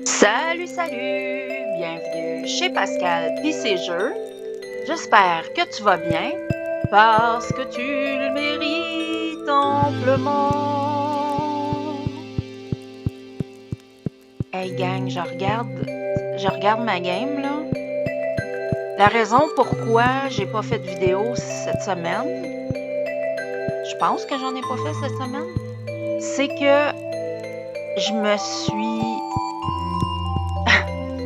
Salut, salut! Bienvenue chez Pascal pis ses jeux. J'espère que tu vas bien parce que tu le mérites amplement. Hey gang, je regarde ma game là. La raison pourquoi j'ai pas fait de vidéo cette semaine, je pense que j'en ai pas fait cette semaine, c'est que je me suis...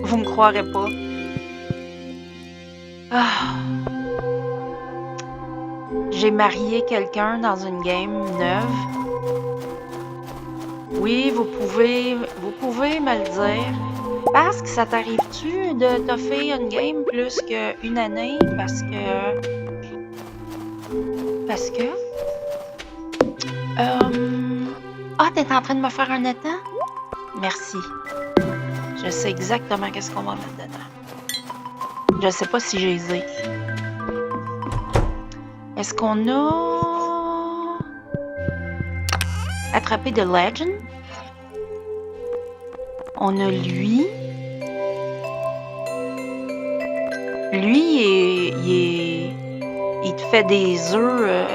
Vous me croirez pas. J'ai marié quelqu'un dans une game neuve. Oui, vous pouvez me le dire. Parce que ça t'arrive-tu de toffer une game plus qu'une année? Parce que... Ah, t'es en train de me faire un étang? Merci. Je sais exactement qu'est-ce qu'on va mettre dedans. Je sais pas si j'ai les ai. Est-ce qu'on a... attrapé de Legend? On a lui. Lui, il te fait des œufs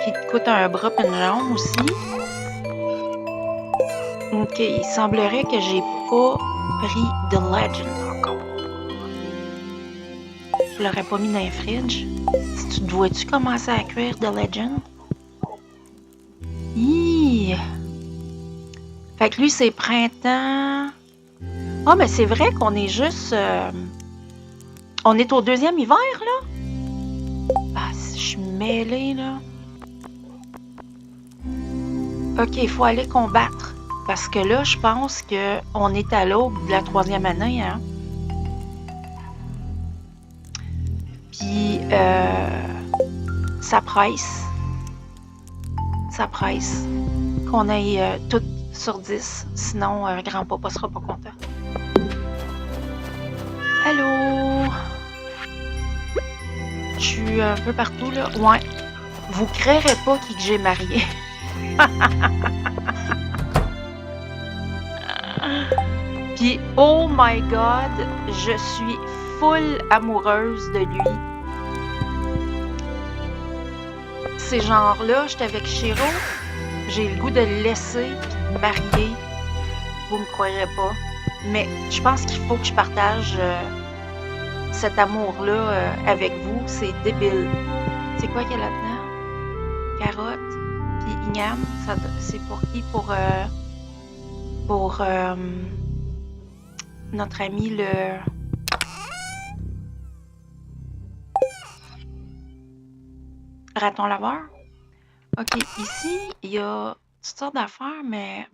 qui te coûtent un bras et une jambe aussi. Ok, il semblerait que j'ai pas pris de Legend encore. Je l'aurais pas mis dans le fridge. Tu dois-tu commencer à cuire de Legend? Hi! Fait que lui, c'est printemps. Ah, mais c'est vrai qu'on est juste... on est au deuxième hiver, là? Ah, je suis mêlée, là. Ok, il faut aller combattre. Parce que là, je pense qu'on est à l'aube de la troisième année, hein? Puis, ça presse. Ça presse. Qu'on aille tout sur 10. Sinon, grand-papa sera pas content. Allô? Je suis un peu partout, là. Ouais. Vous créerez pas qui que j'ai marié. Puis, oh my God, je suis full amoureuse de lui. Ces genres-là, j'étais avec Shiro, j'ai le goût de le laisser puis de me marier. Vous me croirez pas. Mais je pense qu'il faut que je partage cet amour-là avec vous. C'est débile. C'est quoi qu'il y a là-dedans? Carotte, puis igname. C'est pour qui? Pour notre ami le... raton laveur. OK, ici, il y a toutes sortes d'affaires, mais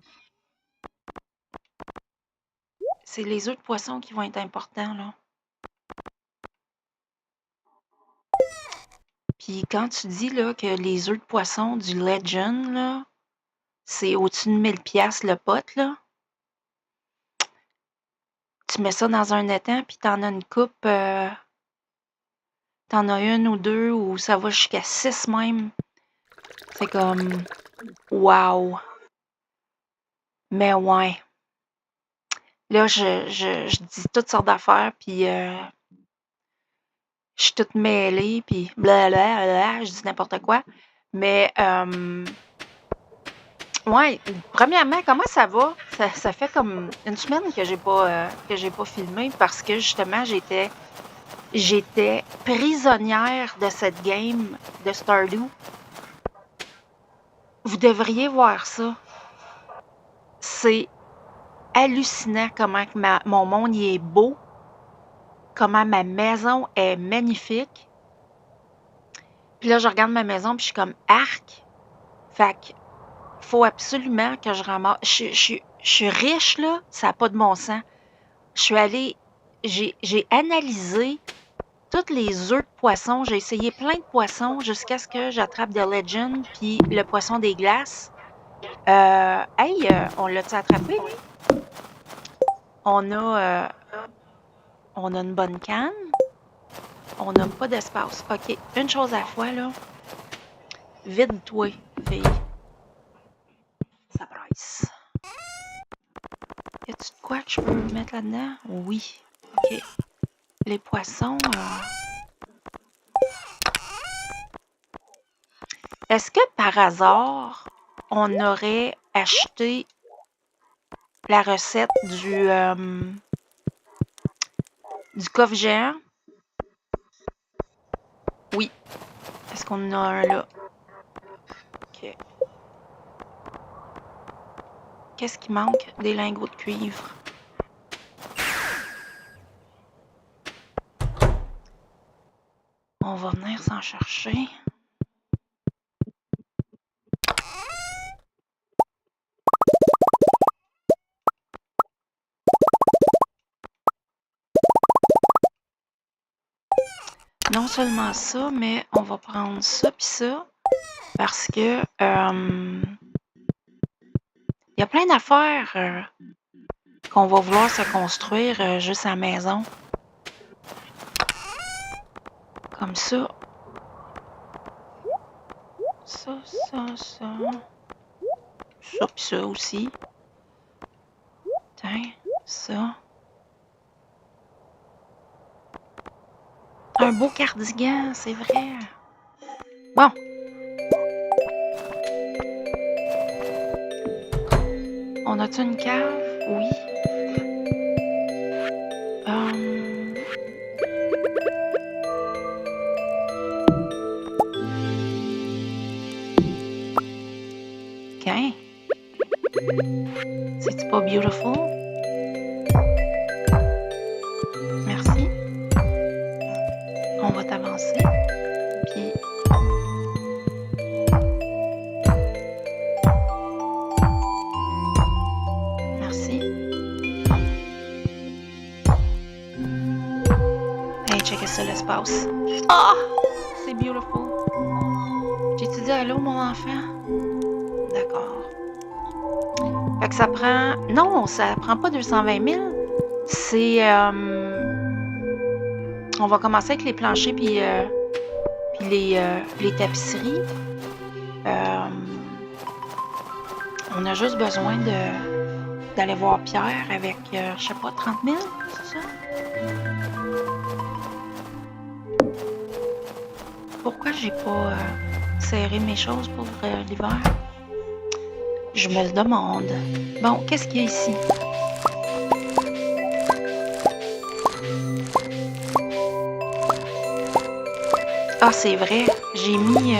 c'est les œufs de poisson qui vont être importants, là. Puis quand tu dis là, que les œufs de poisson du Legend, là, c'est au-dessus de 1000$ le pot, là, tu mets ça dans un étang, puis t'en as une coupe, t'en as une ou deux, ou ça va jusqu'à 6 même. C'est comme, wow. Mais ouais. Là, je dis toutes sortes d'affaires, puis je suis toute mêlée, puis blablabla, je dis n'importe quoi. Mais, ouais, premièrement, comment ça va? Ça fait comme une semaine que j'ai pas filmé parce que justement, j'étais prisonnière de cette game de Stardew. Vous devriez voir ça. C'est hallucinant comment que mon monde y est beau, comment ma maison est magnifique. Puis là, je regarde ma maison, puis je suis comme arc. Fait que faut absolument que je ramasse. Je suis riche, là, ça n'a pas de bon sens. Je suis allée, j'ai analysé tous les œufs de poisson. J'ai essayé plein de poissons jusqu'à ce que j'attrape de Legend, puis le poisson des glaces. On l'a-tu attrapé, lui? On a une bonne canne. On n'a pas d'espace. OK, une chose à la fois, là. Vide-toi, fille. Ça presse. Y a-tu de quoi que je peux mettre là-dedans? Oui. OK. Les poissons... Est-ce que par hasard, on aurait acheté la recette du coffre géant? Oui. Est-ce qu'on en a un là? OK. Qu'est-ce qui manque? Des lingots de cuivre. On va venir s'en chercher. Non seulement ça, mais on va prendre ça puis ça parce que il y a plein d'affaires qu'on va vouloir se construire juste à la maison. Comme ça. Ça, ça, ça. Ça puis ça aussi. Tiens, ça. Un beau cardigan, c'est vrai. Bon. On a-tu une cave? Oui. OK. C'est-tu pas beautiful? Merci. On va t'avancer. Puis... Merci. Hey, checkez ça, l'espace. Ah! C'est beautiful. J'ai-tu dit allô, mon enfant? D'accord. Fait que ça prend... Non, ça prend pas 220 000. C'est... On va commencer avec les planchers puis les tapisseries. On a juste besoin d'aller voir Pierre avec, je sais pas, 30 000, c'est ça? Pourquoi j'ai pas serré mes choses pour l'hiver? Je me le demande. Bon, qu'est-ce qu'il y a ici? Ah, c'est vrai, j'ai mis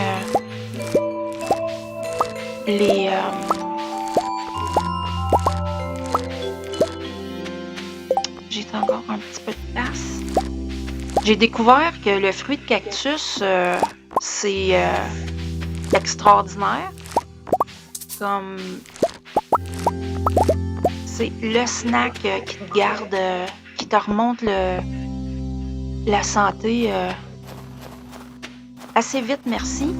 les... J'ai encore un petit peu de place. J'ai découvert que le fruit de cactus, c'est extraordinaire. Comme... C'est le snack qui te garde, qui te remonte la santé assez vite, merci.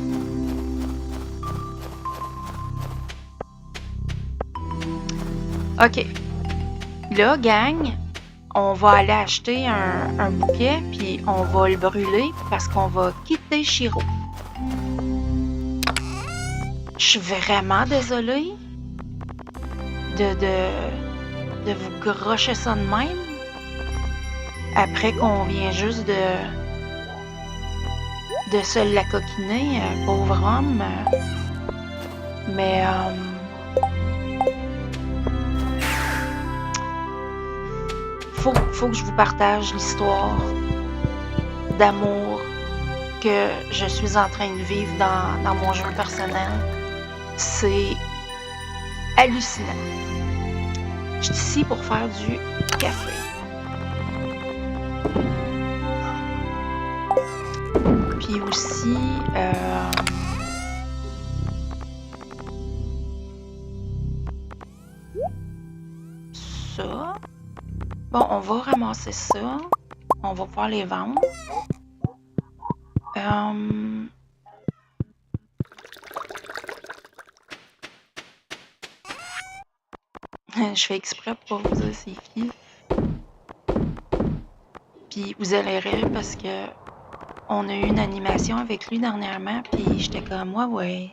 OK. Là, gang, on va aller acheter un bouquet, puis on va le brûler parce qu'on va quitter Shiro. Je suis vraiment désolée de vous grocher ça de même après qu'on vient juste de se la coquiner, pauvre homme. Mais faut que je vous partage l'histoire d'amour que je suis en train de vivre dans mon jeu personnel. C'est hallucinant. Je suis ici pour faire du café. Puis aussi, ça. Bon, on va ramasser ça. On va pouvoir les vendre. Je fais exprès pour pas vous dire c'est qui. Puis vous allez rire parce que on a eu une animation avec lui dernièrement, puis j'étais comme, ouais.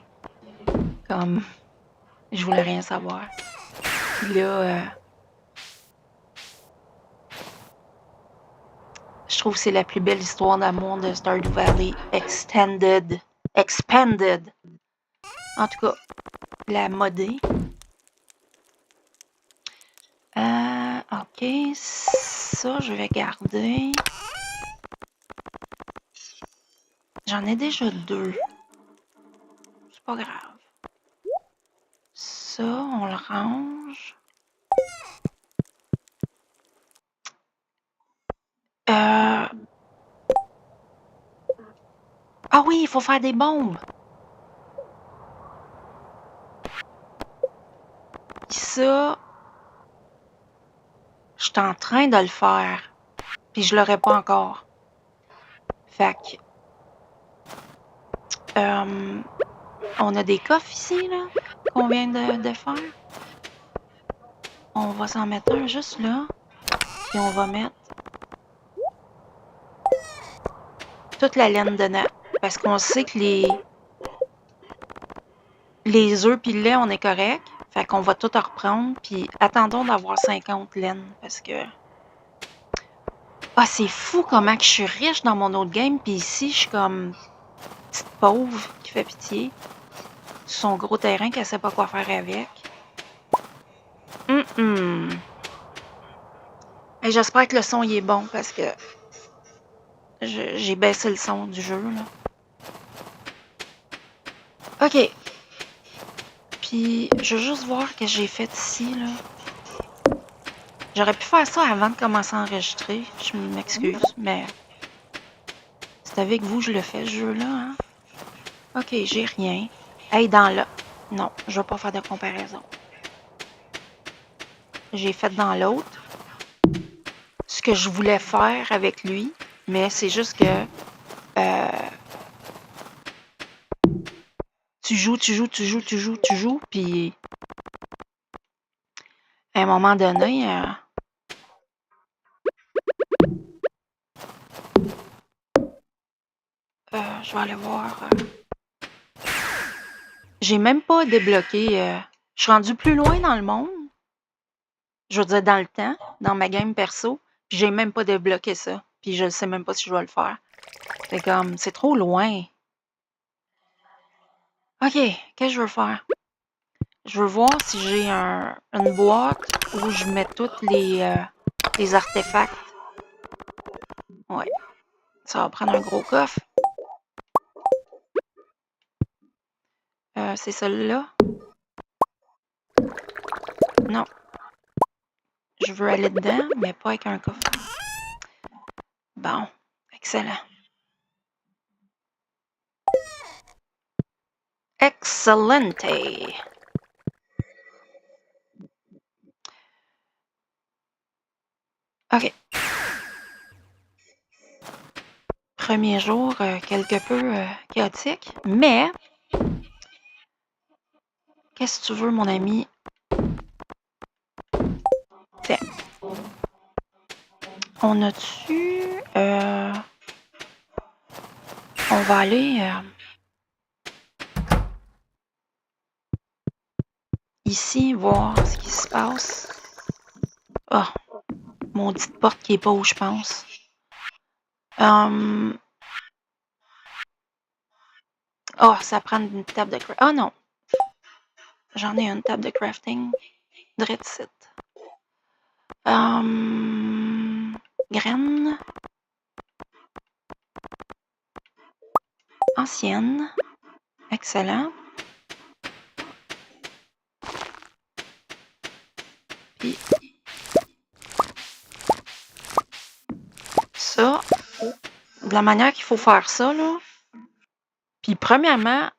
Comme, je voulais rien savoir. Puis là, Je trouve que c'est la plus belle histoire d'amour de Stardew Valley Expanded. En tout cas, la modée. OK. Ça, je vais garder. J'en ai déjà 2. C'est pas grave. Ça, on le range. Ah oui, il faut faire des bombes. Puis ça, je suis en train de le faire. Puis je l'aurais pas encore. Fait que... on a des coffres ici, là, qu'on vient de faire. On va s'en mettre un juste là. Puis on va mettre toute la laine dedans. Parce qu'on sait que les œufs puis le lait, on est correct. Fait qu'on va tout reprendre. Puis attendons d'avoir 50 laines. Parce que... Ah, c'est fou comment que je suis riche dans mon autre game. Puis ici, je suis comme petite pauvre qui fait pitié. Son gros terrain qu'elle sait pas quoi faire avec. Et j'espère que le son il est bon parce que j'ai baissé le son du jeu, là. OK. Puis, je veux juste voir ce que j'ai fait ici, là. J'aurais pu faire ça avant de commencer à enregistrer. Je m'excuse, mais c'est avec vous que je le fais, ce jeu-là, hein? OK, j'ai rien. Hey, dans là. Non, je vais pas faire de comparaison. J'ai fait dans l'autre ce que je voulais faire avec lui, mais c'est juste que tu joues, puis à un moment donné, je vais aller voir. J'ai même pas débloqué. Je suis rendue plus loin dans le monde. Je veux dire, dans le temps, dans ma game perso. Puis j'ai même pas débloqué ça. Puis je ne sais même pas si je vais le faire. C'est comme, c'est trop loin. OK, qu'est-ce que je veux faire? Je veux voir si j'ai une boîte où je mets tous les artefacts. Ouais. Ça va prendre un gros coffre. C'est celui-là? Non. Je veux aller dedans, mais pas avec un coffre. Bon, excellent. Excellente. OK. Premier jour, quelque peu chaotique, mais qu'est-ce que tu veux, mon ami? Tiens. On a-tu... on va aller ici, voir ce qui se passe. Ah, maudite porte qui est pas où je pense. Oh, ça prend une table de crafting. Ah non! J'en ai une table de crafting. Direct site. Graines. Ancienne. Excellent. Puis ça, de la manière qu'il faut faire ça, là. Puis premièrement,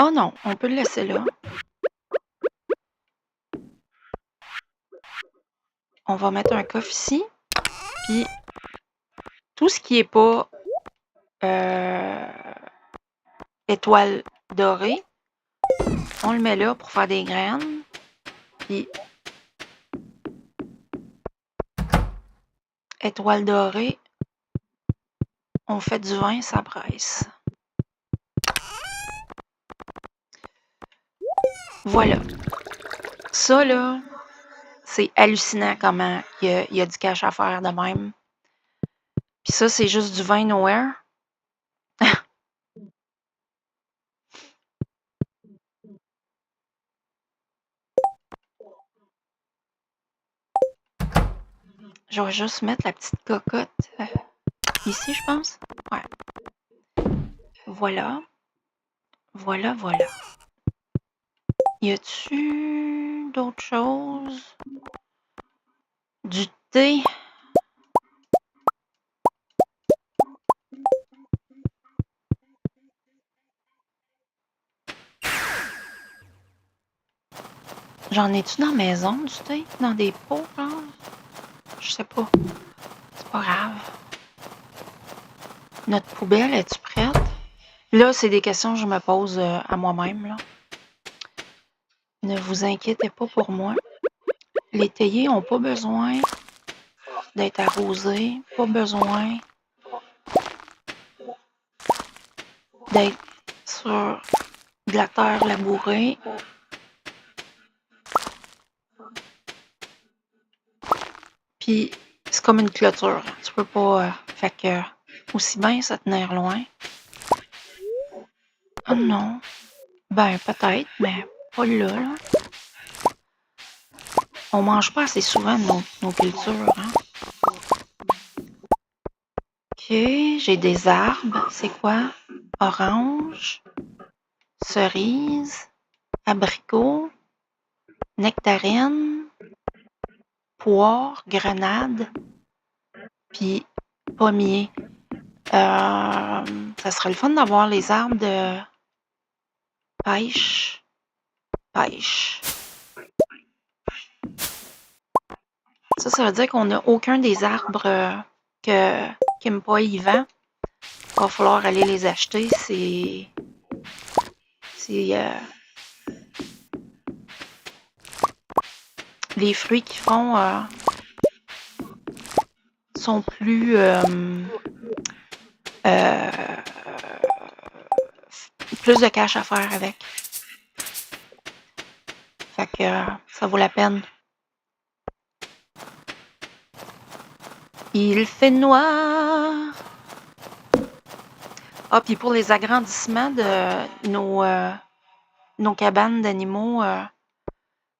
oh non, on peut le laisser là. On va mettre un coffre ici. Puis tout ce qui est pas étoile dorée, on le met là pour faire des graines. Puis étoile dorée, on fait du vin, ça presse. Voilà. Ça, là, c'est hallucinant comment il y a du cash à faire de même. Puis ça, c'est juste du vin nowhere. Je vais juste mettre la petite cocotte ici, je pense. Ouais. Voilà. Voilà, voilà. Y a-tu d'autres choses? Du thé? J'en ai-tu dans la maison du thé? Dans des pots, genre? Je sais pas. C'est pas grave. Notre poubelle, es-tu prête? Là, c'est des questions que je me pose à moi-même, là. Ne vous inquiétez pas pour moi. Les théiers n'ont pas besoin d'être arrosés, pas besoin d'être sur de la terre labourée. Puis, c'est comme une clôture. Tu peux pas... fait que, aussi bien se tenir loin. Oh non. Ben, peut-être, mais pas là, là. On mange pas assez souvent nos cultures, hein. OK, j'ai des arbres. C'est quoi? Orange, cerise, abricot, nectarine, poire, grenade, puis pommier. Ça serait le fun d'avoir les arbres de pêche. Pêche. Ça veut dire qu'on n'a aucun des arbres qui me pas y vend. Il va falloir aller les acheter. Les fruits qu'ils font sont plus plus de cash à faire avec. Fait que ça vaut la peine. Il fait noir. Ah, puis pour les agrandissements de nos cabanes d'animaux,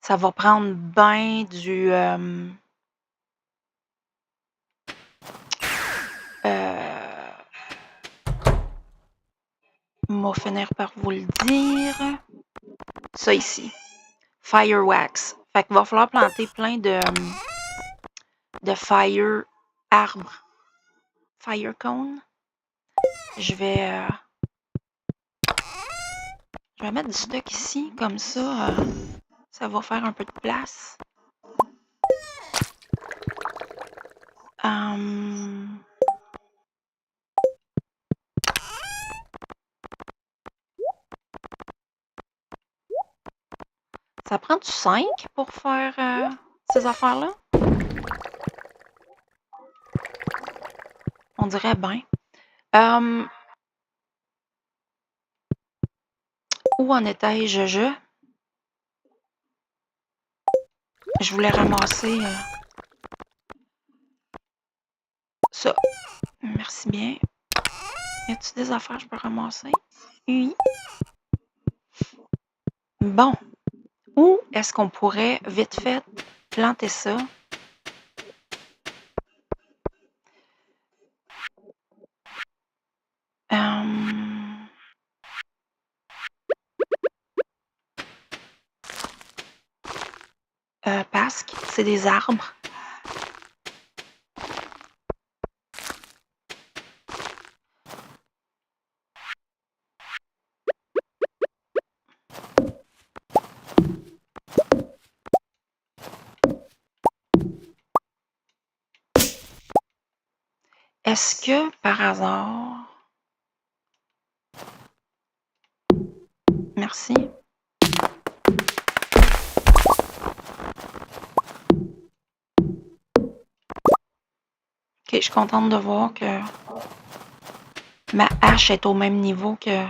ça va prendre bien du... on va finir par vous le dire. Ça ici. Firewax. Fait qu'il va falloir planter plein de fire arbres. Fire cone. Je vais mettre du stock ici, comme ça, ça va faire un peu de place. Ça prend du 5 pour faire ces affaires-là? On dirait bien. Où en étais-je? Je voulais ramasser ça. Merci bien. Y a-t-il des affaires que je peux ramasser? Oui. Bon. Où est-ce qu'on pourrait vite fait planter ça? Parce que c'est des arbres. Est-ce que, par hasard... Merci. OK, je suis contente de voir que ma hache est au même niveau que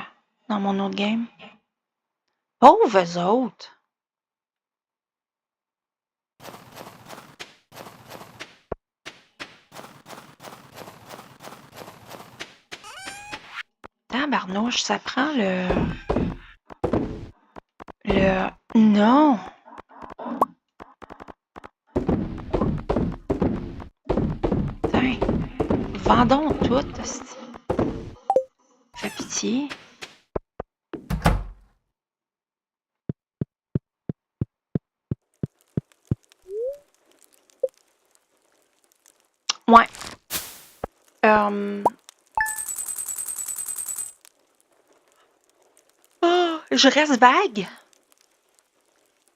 dans mon autre game. Pauvres autres! Tabarnouche, ça prend le... Non! Putain, vendons tout, esti. Fais pitié. Ouais. Oh, je reste vague.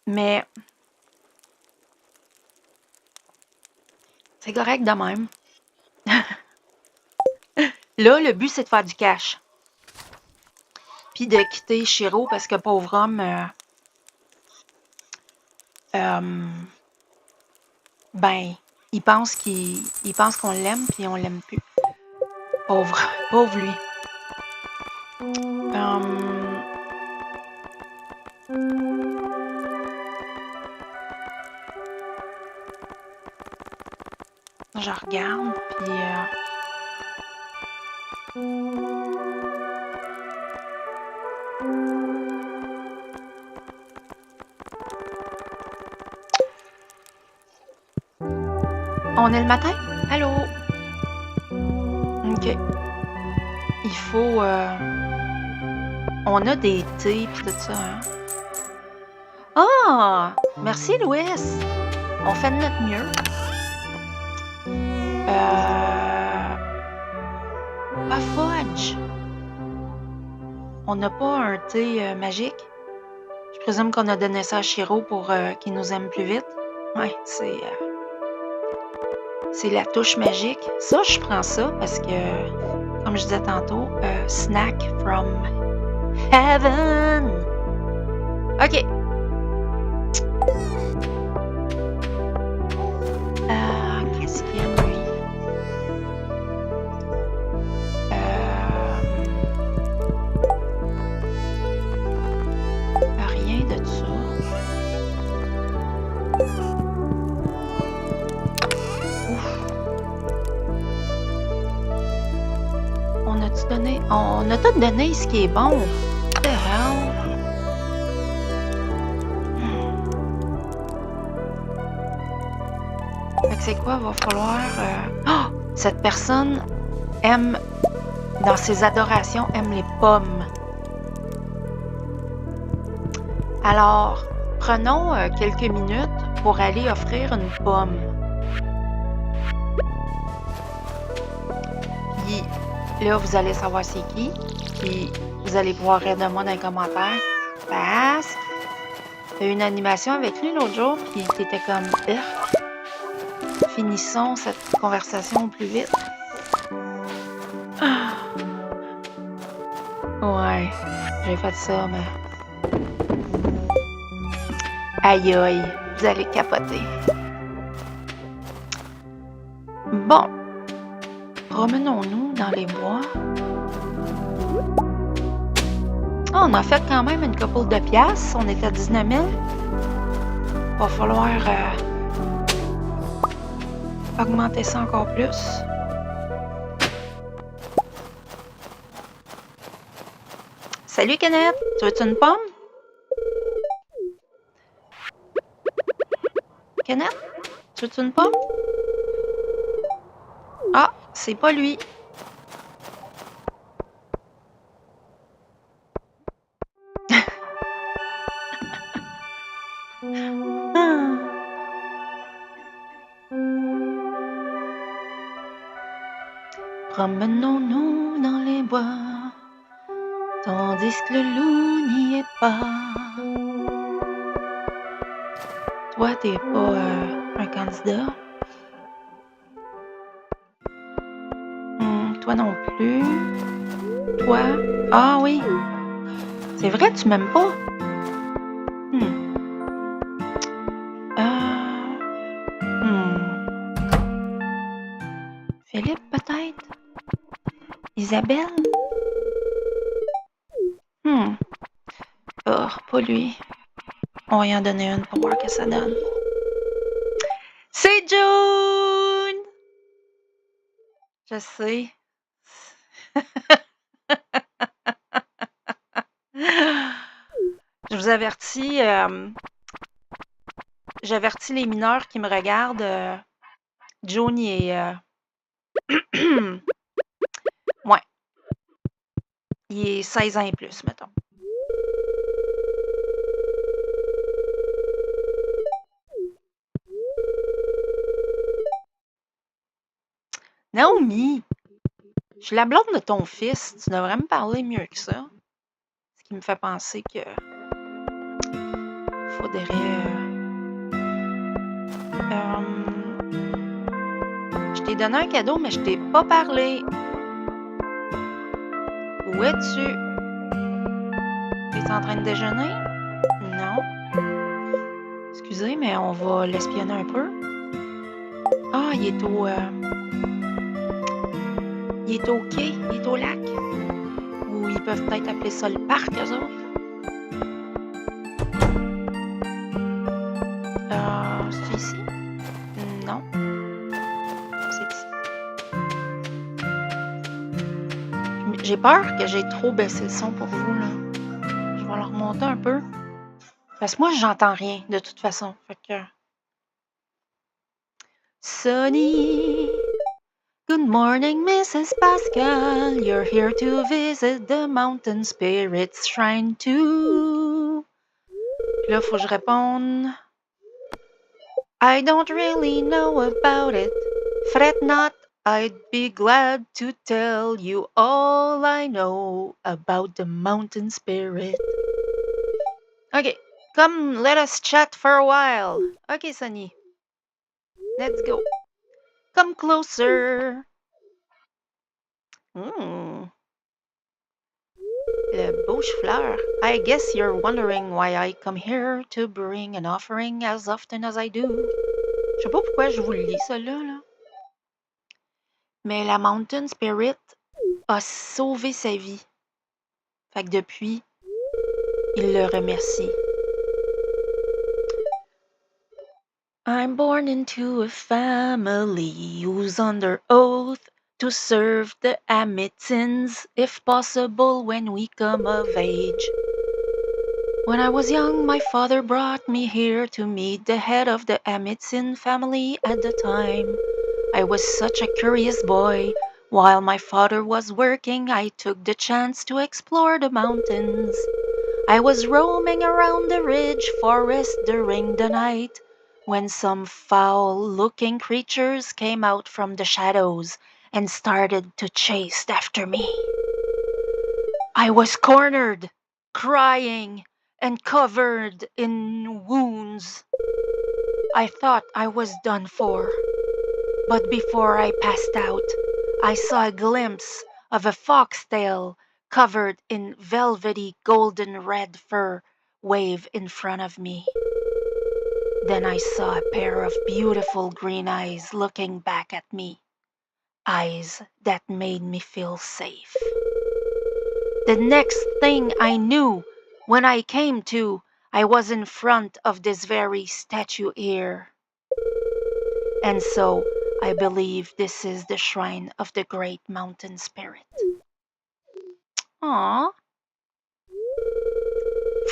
Mais c'est correct de même. Là, le but, c'est de faire du cash. Puis de quitter Shiro parce que pauvre homme, ben, il pense qu'on l'aime puis on l'aime plus. Pauvre lui. Je regarde puis on est le matin? Allô? OK. Il faut... on a des thés pis tout ça, hein? Ah! Merci, Louis! On fait de notre mieux. Pas fudge! On n'a pas un thé magique? Je présume qu'on a donné ça à Shiro pour qu'il nous aime plus vite. Ouais, c'est la touche magique. Ça, je prends ça parce que, comme je disais tantôt, snack from heaven. OK. Qu'est-ce qu'il aime, lui? Rien de ça. On a-tu donné... On a tout donné ce qui est bon. What the hell? Fait que c'est quoi? Va falloir... Oh! Cette personne aime... Dans ses adorations, aime les pommes. Alors, prenons quelques minutes pour aller offrir une pomme. Puis là, vous allez savoir c'est qui. Puis vous allez pouvoir rire de moi dans les commentaires. Parce que t'as eu une animation avec lui l'autre jour, puis t'étais comme... Finissons cette conversation au plus vite. Ouais, j'ai fait ça, mais... Aïe aïe, vous allez capoter. Bon, promenons-nous dans les bois. Oh, on a fait quand même une couple de piastres. On est à 19 000. Va falloir augmenter ça encore plus. Salut, Kenneth! Tu veux-tu une pomme? Kenneth? Tu veux-tu une pomme? Ah, c'est pas lui. Promenons-nous dans les bois, tandis que le loup n'y est pas. Toi, t'es pas un candidat. Toi non plus. Toi. Ah oui. C'est vrai, tu m'aimes pas. Philippe, peut-être? Isabelle? Oh, pas lui. On va y en donner une pour voir ce que ça donne. C'est June! Je sais. Je vous avertis, j'avertis les mineurs qui me regardent. Johnny est... ouais, il est 16 ans et plus, mettons. Naomi, je suis la blonde de ton fils. Tu devrais me parler mieux que ça. Ce qui me fait penser que faudrait... je t'ai donné un cadeau, mais je t'ai pas parlé. Où es-tu? Es-tu en train de déjeuner? Non. Excusez, mais on va l'espionner un peu. Ah, il est au... il est au quai, il est au lac. Ou ils peuvent peut-être appeler ça le parc, eux autres. C'est ici? Non. C'est ici. J'ai peur que j'ai trop baissé le son pour vous, là. Je vais le remonter un peu. Parce que moi, j'entends rien, de toute façon. Fait que... Sunny, good morning, Mrs. Pascal. You're here to visit the Mountain Spirit's Shrine too. Puis là, faut que je réponde. I don't really know about it. Fret not, I'd be glad to tell you all I know about the mountain spirit. Okay, come let us chat for a while. Okay, Sunny. Let's go. Come closer. Le Bouche-Fleur. I guess you're wondering why I come here to bring an offering as often as I do. Je sais pas pourquoi je vous le lis, ça là. Mais la Mountain Spirit a sauvé sa vie. Fait que depuis, il le remercie. I'm born into a family who's under oath to serve the Amitins, if possible, when we come of age. When I was young, my father brought me here to meet the head of the Amitsin family at the time. I was such a curious boy. While my father was working, I took the chance to explore the mountains. I was roaming around the ridge forest during the night when some foul-looking creatures came out from the shadows and started to chase after me. I was cornered, crying, and covered in wounds. I thought I was done for. But before I passed out, I saw a glimpse of a foxtail covered in velvety golden red fur wave in front of me. Then I saw a pair of beautiful green eyes looking back at me. Eyes that made me feel safe. The next thing I knew, when I came to, I was in front of this very statue here. And so, I believe this is the shrine of the great mountain spirit. Aww.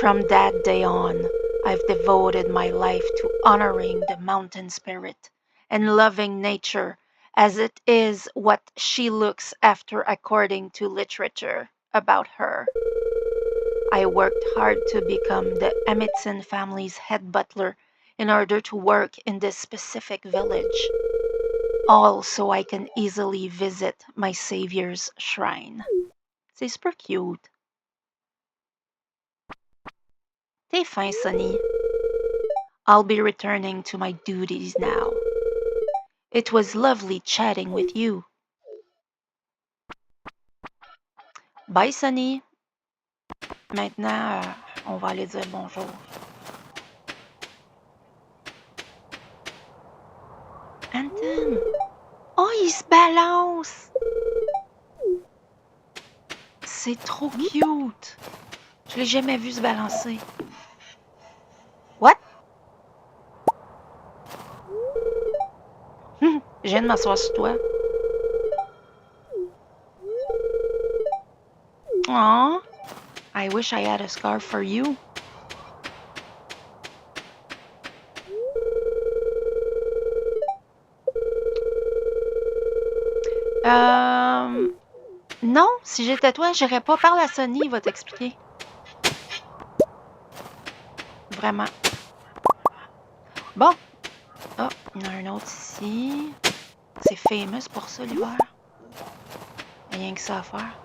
From that day on, I've devoted my life to honoring the mountain spirit and loving nature as it is what she looks after according to literature about her. I worked hard to become the Amitsin family's head butler in order to work in this specific village. All so I can easily visit my savior's shrine. C'est super cute. T'es fin, Sunny. I'll be returning to my duties now. It was lovely chatting with you. Bye, Sunny. Maintenant, on va aller dire bonjour. Anton! Oh, il se balance! C'est trop cute! Je l'ai jamais vu se balancer. What? Je viens de m'asseoir sur toi. Aw, I wish I had a scarf for you. Non, si j'étais toi, j'irais pas. Parle à Sonny, il va t'expliquer. Vraiment. Bon. Oh, il y en a un autre ici. C'est famous pour ça, l'hiver. Rien que ça à faire.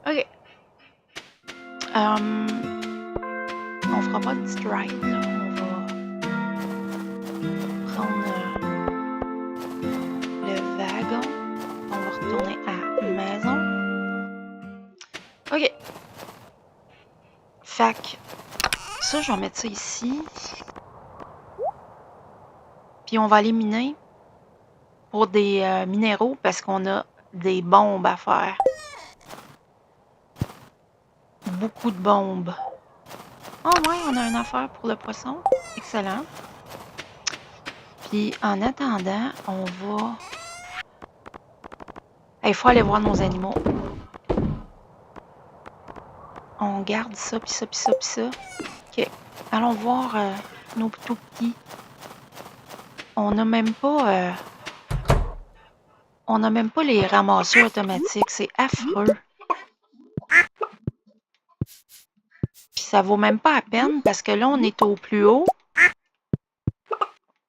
OK. On fera pas de petite ride, là. On va prendre le wagon. On va retourner à la maison. OK. Fait que ça, je vais mettre ça ici. Puis on va aller miner pour des minéraux parce qu'on a des bombes à faire. Beaucoup de bombes. Oh ouais, on a une affaire pour le poisson. Excellent. Puis en attendant, on va... Il faut aller voir nos animaux. On garde ça, puis ça, puis ça, puis ça. OK. Allons voir nos tout petits. On n'a même pas... on n'a même pas les ramasseurs automatiques. C'est affreux. Puis ça vaut même pas la peine parce que là, on est au plus haut.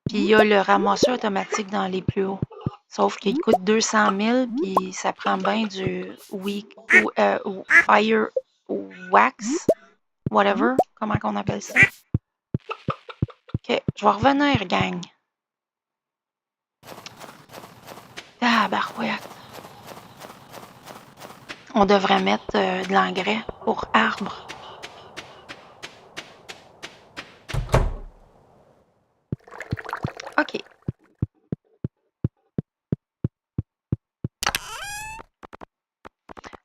Puis il y a le ramasseur automatique dans les plus hauts. Sauf qu'il coûte 200 000, puis ça prend bien du fire wax, whatever, comment qu'on appelle ça. OK, je vais revenir, gang. Ah, barouette. On devrait mettre de l'engrais pour arbres. OK.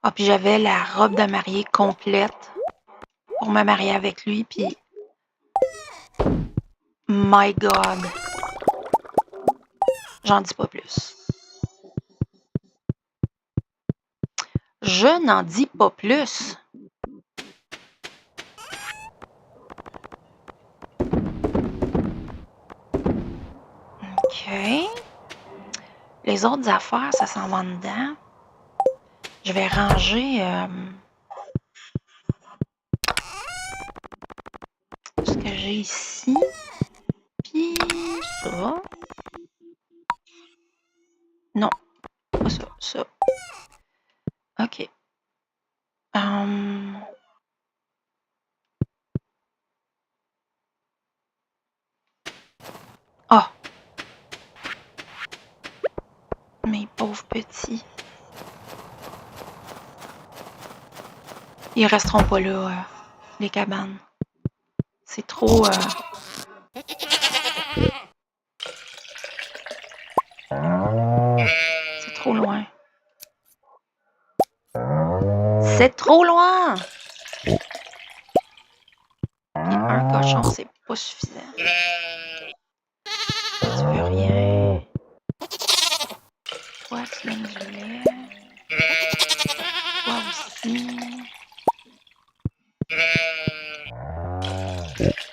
Ah, puis j'avais la robe de mariée complète pour me marier avec lui, puis... My God. J'en dis pas plus. Je n'en dis pas plus. OK. Les autres affaires, ça s'en va dedans. Je vais ranger ce que j'ai ici. Puis ça. Non, pas ça. Ça. OK. Ah! Mes pauvres petits. Ils resteront pas là, les cabanes. C'est trop... C'est trop loin. C'est trop loin! Puis un cochon, c'est pas suffisant. Tu veux rien. Toi, tu donnes du lait. Toi aussi.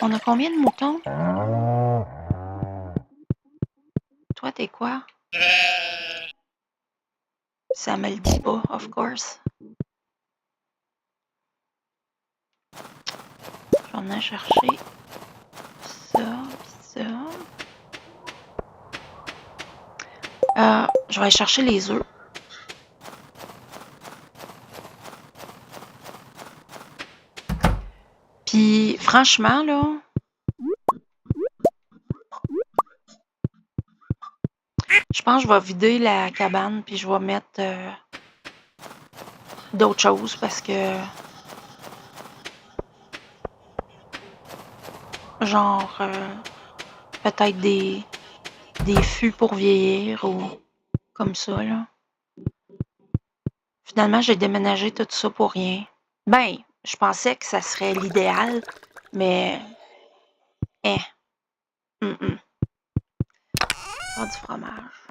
On a combien de moutons? Toi, t'es quoi? Ça me le dit pas, of course. Je vais venir chercher ça, pis ça. Je vais aller chercher les œufs. Puis, franchement, là, je pense que je vais vider la cabane, puis je vais mettre d'autres choses parce que, genre, peut-être des fûts pour vieillir ou comme ça, là. Finalement, j'ai déménagé tout ça pour rien. Ben, je pensais que ça serait l'idéal, mais... Faire du fromage.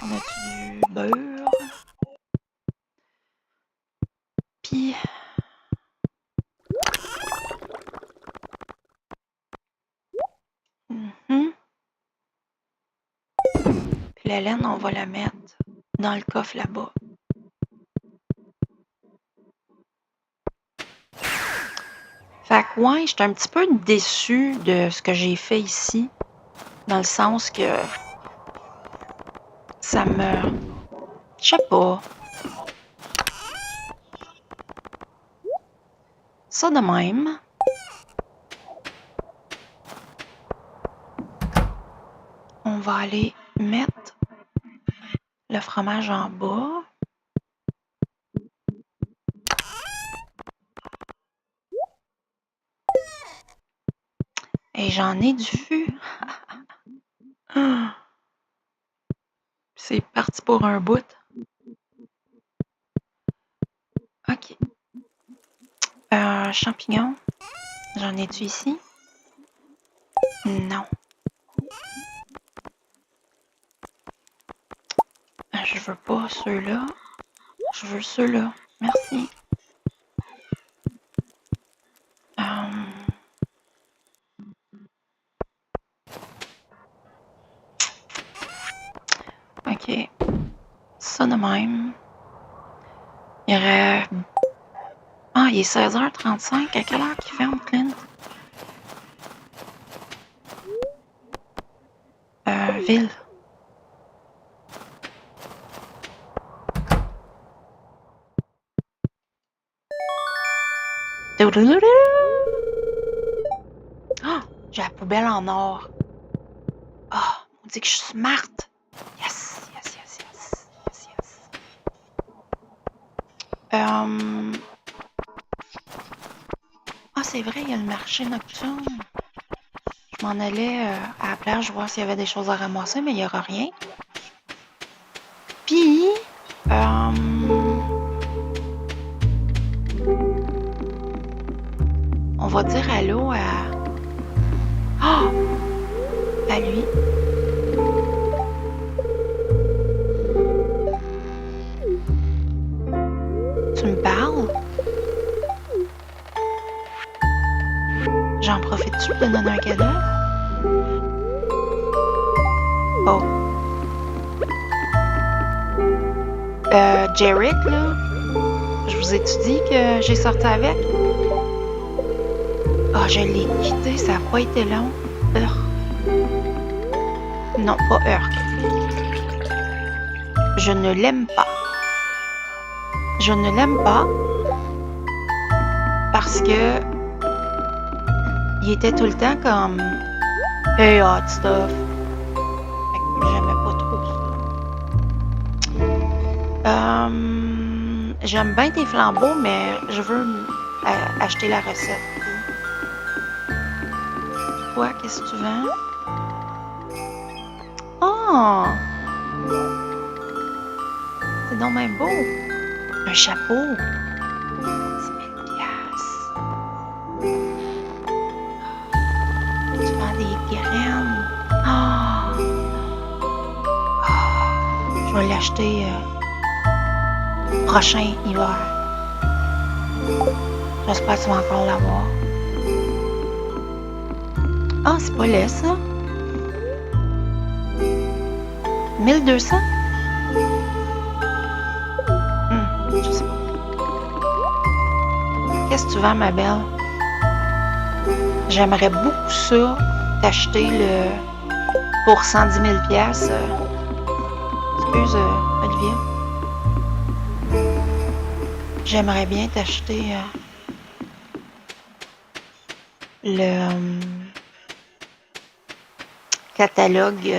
On a du beurre. Puis, la laine, on va la mettre dans le coffre là-bas. Fait que ouais, j'étais un petit peu déçue de ce que j'ai fait ici. Dans le sens que ça me... Je sais pas. Ça de même. On va aller mettre le fromage en bas. Et j'en ai du fût. C'est parti pour un bout. OK. Champignons. J'en ai-tu ici? Non. Je veux pas ceux-là. Je veux ceux-là. Merci. OK. Ça de même. Il y aurait... Ah, il est 16h35. À quelle heure qu'il ferme, Clint? Ville. Ah, j'ai la poubelle en or. Ah, on dit que je suis smart. Yes, yes, yes, yes, yes, yes. Ah, c'est vrai, il y a le marché nocturne. Je m'en allais à la plage voir s'il y avait des choses à ramasser, mais il n'y aura rien. Puis, on va dire allô à... Ah! À lui. Tu me parles? J'en profite-tu pour te donner un cadeau? Oh. Jarek, là, je vous ai-tu dit que j'ai sorti avec? Ah, je l'ai quitté, ça n'a pas été long. Non, pas Urk. Je ne l'aime pas. Je ne l'aime pas parce que il était tout le temps comme Hey, hot stuff. J'aimais pas trop ça. J'aime bien tes flambeaux, mais je veux acheter la recette. Toi, qu'est-ce que tu vends? Oh! C'est donc même beau. Un chapeau. 10 000 piastres. Tu vends des graines. Ah! Je vais l'acheter prochain hiver. J'espère que tu vas encore l'avoir. Ah, c'est pas laid, ça. 1200? Je sais pas. Qu'est-ce que tu vends, ma belle? J'aimerais beaucoup ça, t'acheter le... pour 110 000 piastres. Excuse, Olivier. J'aimerais bien t'acheter le catalogue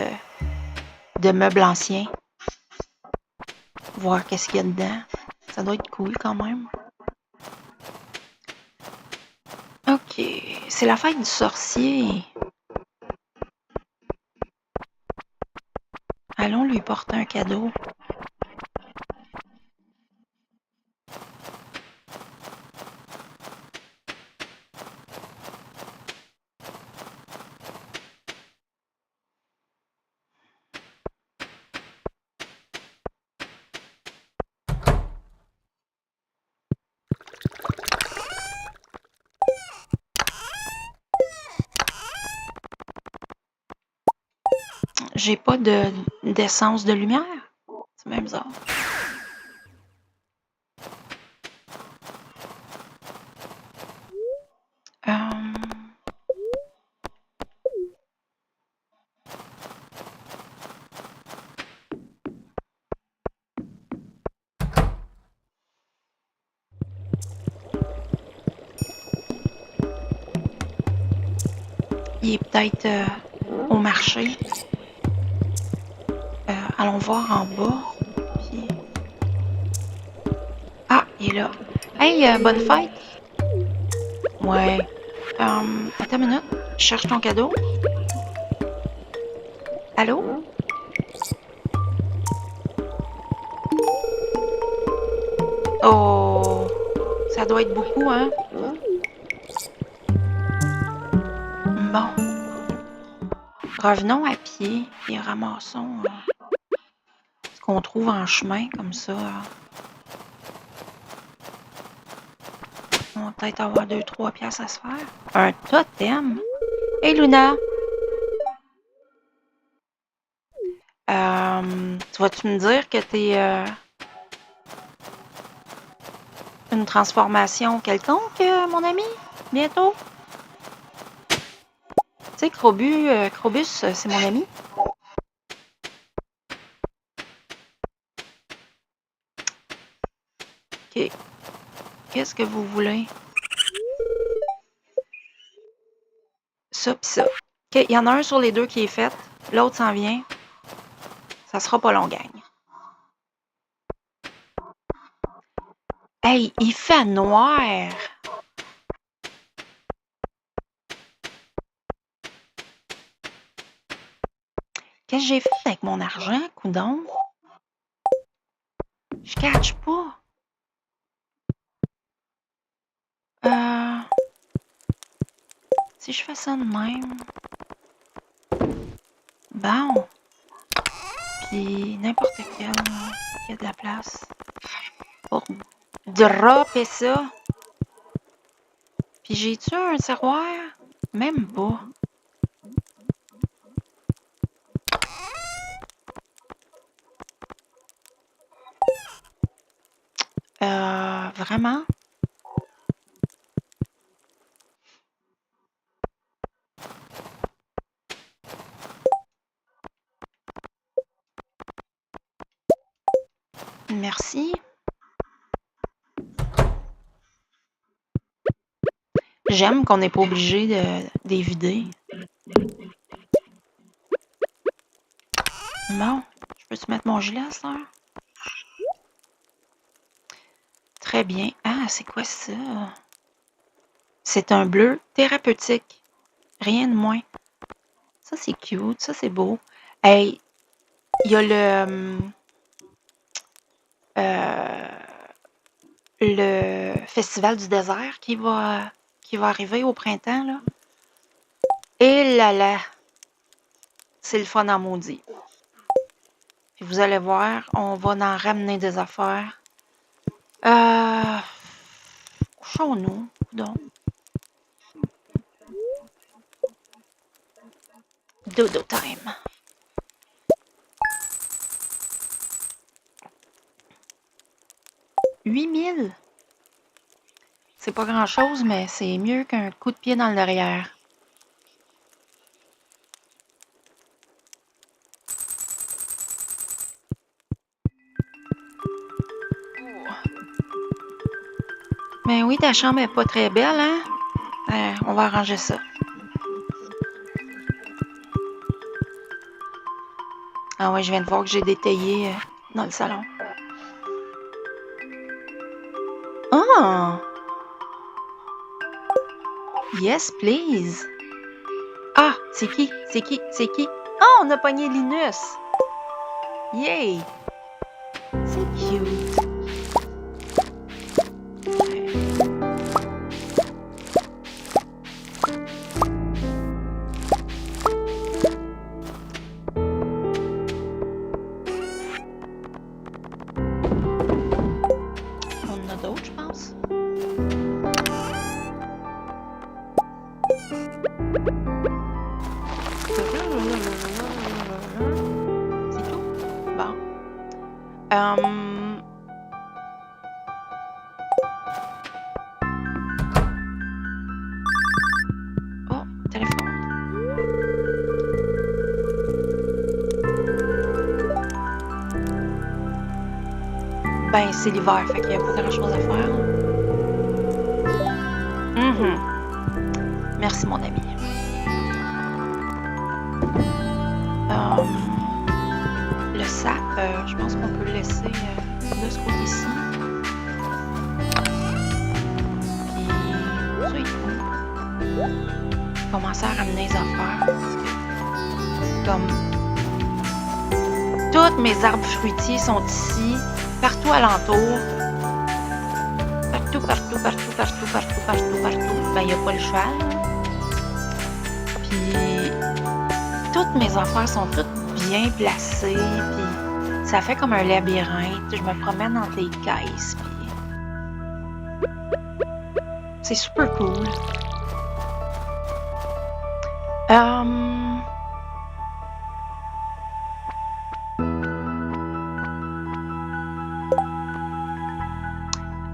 de meubles anciens. Voir qu'est-ce qu'il y a dedans. Ça doit être cool quand même. OK. C'est la fête du sorcier. Allons lui porter un cadeau. J'ai pas d'essence de lumière. C'est même bizarre. Il est peut-être au marché. Allons voir en bas. Puis... Ah, il est là. Hey, bonne fête! Ouais. Attends une minute. Je cherche ton cadeau. Allô? Oh! Ça doit être beaucoup, hein? Bon. Revenons à pied et ramassons ce qu'on trouve en chemin, comme ça. On va peut-être avoir 2-3 piastres à se faire. Un totem? Hey, Luna! Tu vas-tu me dire que t'es une transformation quelconque, mon ami? Bientôt? Tu sais, Krobus, c'est mon ami. OK. Qu'est-ce que vous voulez? Ça pis ça. OK, il y en a un sur les deux qui est fait. L'autre s'en vient. Ça sera pas long, gang. Hey, il fait noir! Qu'est-ce que j'ai fait avec mon argent, coudonc? Je catch pas. Si je fais ça de même... Bon. Puis n'importe quel, il y a de la place pour dropper ça. Puis j'ai-tu un tiroir? Même pas. Vraiment? Merci. J'aime qu'on n'est pas obligé de vider. Bon, je peux-tu mettre mon gilet à ça? Très bien. Ah, c'est quoi ça? C'est un bleu thérapeutique. Rien de moins. Ça, c'est cute. Ça, c'est beau. Hey, il y a le Festival du désert qui va arriver au printemps, là. Et là là, c'est le fun en maudit. Puis vous allez voir, on va en ramener des affaires. Couchons-nous, donc. Dodo time. « 8000? C'est pas grand-chose, mais c'est mieux qu'un coup de pied dans le derrière. Mais oui, ta chambre est pas très belle, hein? On va arranger ça. Ah ouais, je viens de voir que j'ai détaillé dans le salon. Ah! Yes, please. Ah, c'est qui? C'est qui? C'est qui? Ah, on a pogné Linus. Yay! C'est cute. On en a d'autres, je pense. Oh, téléphone. Ben, c'est l'hiver, fait qu'il n'y a pas grand-chose à faire. Merci, mon ami. Le sap, je pense qu'on peut le laisser de ce côté-ci. Puis, ça, il faut commencer à ramener les affaires. Comme tous mes arbres fruitiers sont ici, partout alentour. Partout. Ben, il n'y a pas le cheval. Puis, toutes mes affaires sont toutes bien placées. Puis, ça fait comme un labyrinthe. Je me promène entre les caisses. Puis, c'est super cool.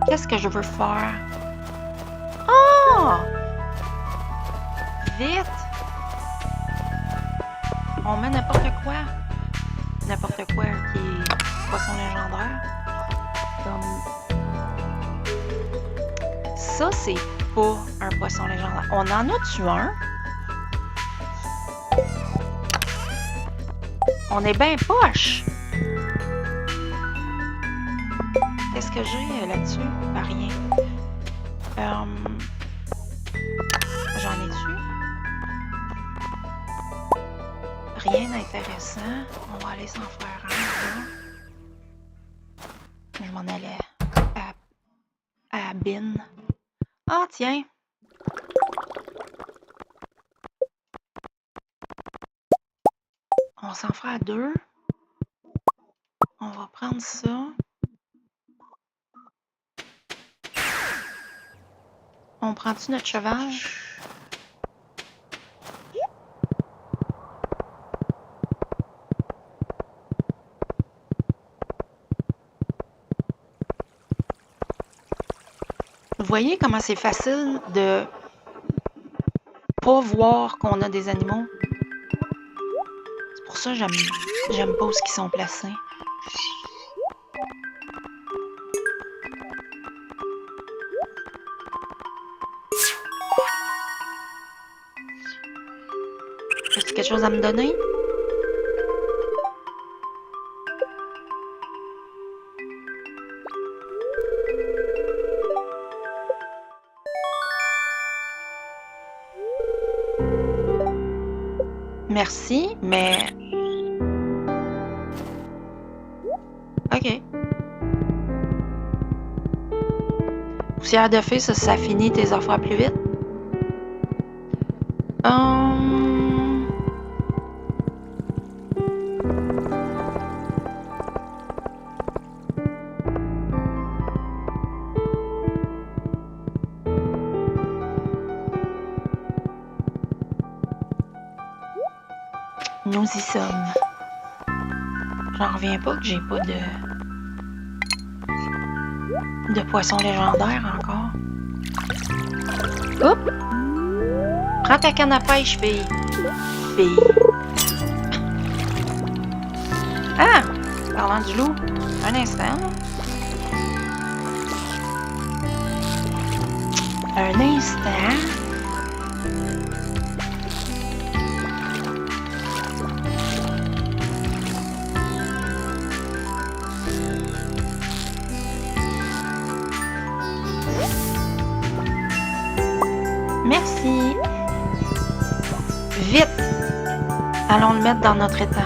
Qu'est-ce que je veux faire? Oh! Vite! On met n'importe quoi. N'importe quoi qui est poisson légendaire. Comme... Ça, c'est pas un poisson légendaire. On en a-tu un? On est bien poche! Qu'est-ce que j'ai là-dessus? Ben, rien. J'en ai-tu? Rien d'intéressant. On va aller s'en faire un, là. Je m'en allais à la bin. Ah, tiens! On s'en fera à deux. On va prendre ça. On prend-tu notre cheval? Vous voyez comment c'est facile de pas voir qu'on a des animaux? C'est pour ça que j'aime pas où ils sont placés. As-tu quelque chose à me donner? Merci, mais... OK. Poussière de fée, ça finit tes affaires plus vite. Nous y sommes. J'en reviens pas que j'ai pas de poisson légendaire encore. Oups! Prends ta canne à pêche, fille. Fille. Ah! Parlant du loup, un instant. Un instant. Merci. Vite. Allons le mettre dans notre étang.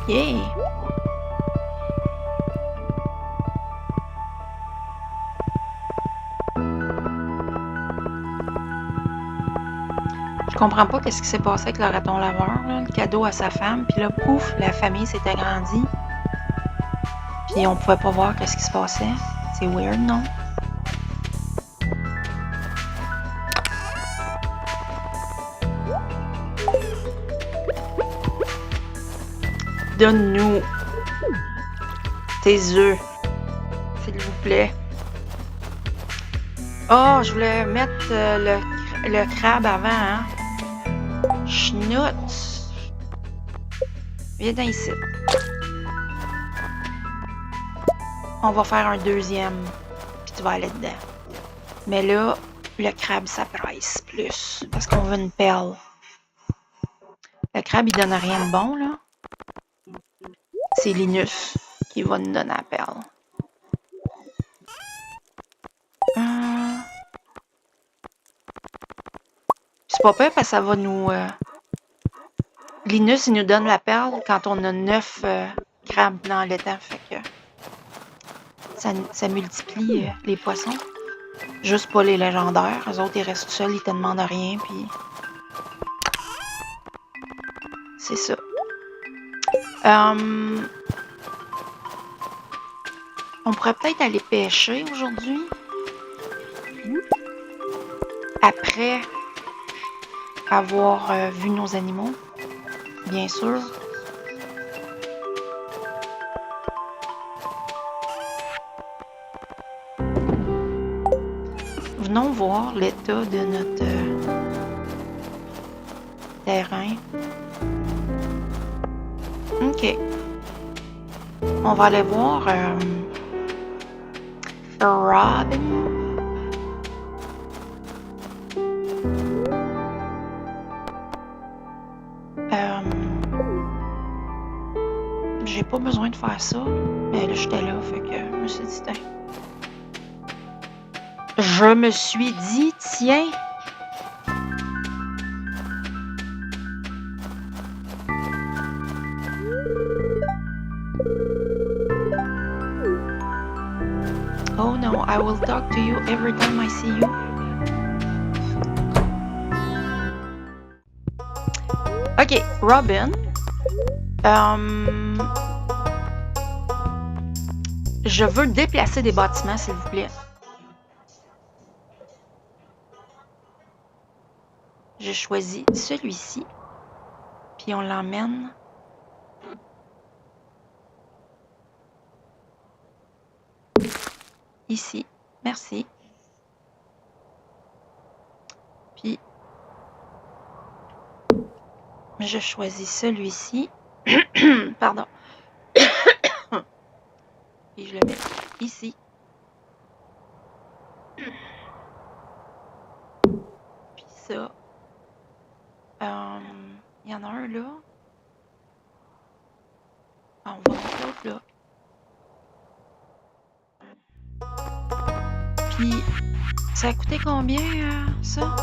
Yeah. Je comprends pas qu'est-ce qui s'est passé avec le raton laveur, là, le cadeau à sa femme, puis là, pouf, la famille s'est agrandie. Puis on pouvait pas voir qu'est-ce qui se passait. C'est weird, non? Donne-nous tes œufs, s'il vous plaît. Oh, je voulais mettre le crabe avant, hein? Schnout! Viens dans ici. On va faire un deuxième, puis tu vas aller dedans. Mais là, le crabe, ça presse plus, parce qu'on veut une perle. Le crabe, il donne rien de bon, là. C'est Linus qui va nous donner la perle. C'est pas peur parce que ça va nous... Linus, il nous donne la perle quand on a 9 crabes dans l'étang. Fait que ça multiplie les poissons. Juste pas les légendaires. Eux autres, ils restent seuls, ils te demandent rien. Puis c'est ça. On pourrait peut-être aller pêcher aujourd'hui. Après avoir vu nos animaux, bien sûr. Venons voir l'état de notre terrain. OK. On va aller voir Robin. J'ai pas besoin de faire ça, mais là, j'étais là, fait que je me suis dit, tiens. Je me suis dit, tiens. Oh no, I will talk to you every time I see you. OK, Robin. Je veux déplacer des bâtiments, s'il vous plaît. Je choisis celui-ci. Puis on l'emmène. Ici. Merci. Puis je choisis celui-ci. Pardon. Et je le mets ici. Puis ça. Il y en a un là. Ah, on va mettre l'autre là. Puis, ça a coûté combien, ça?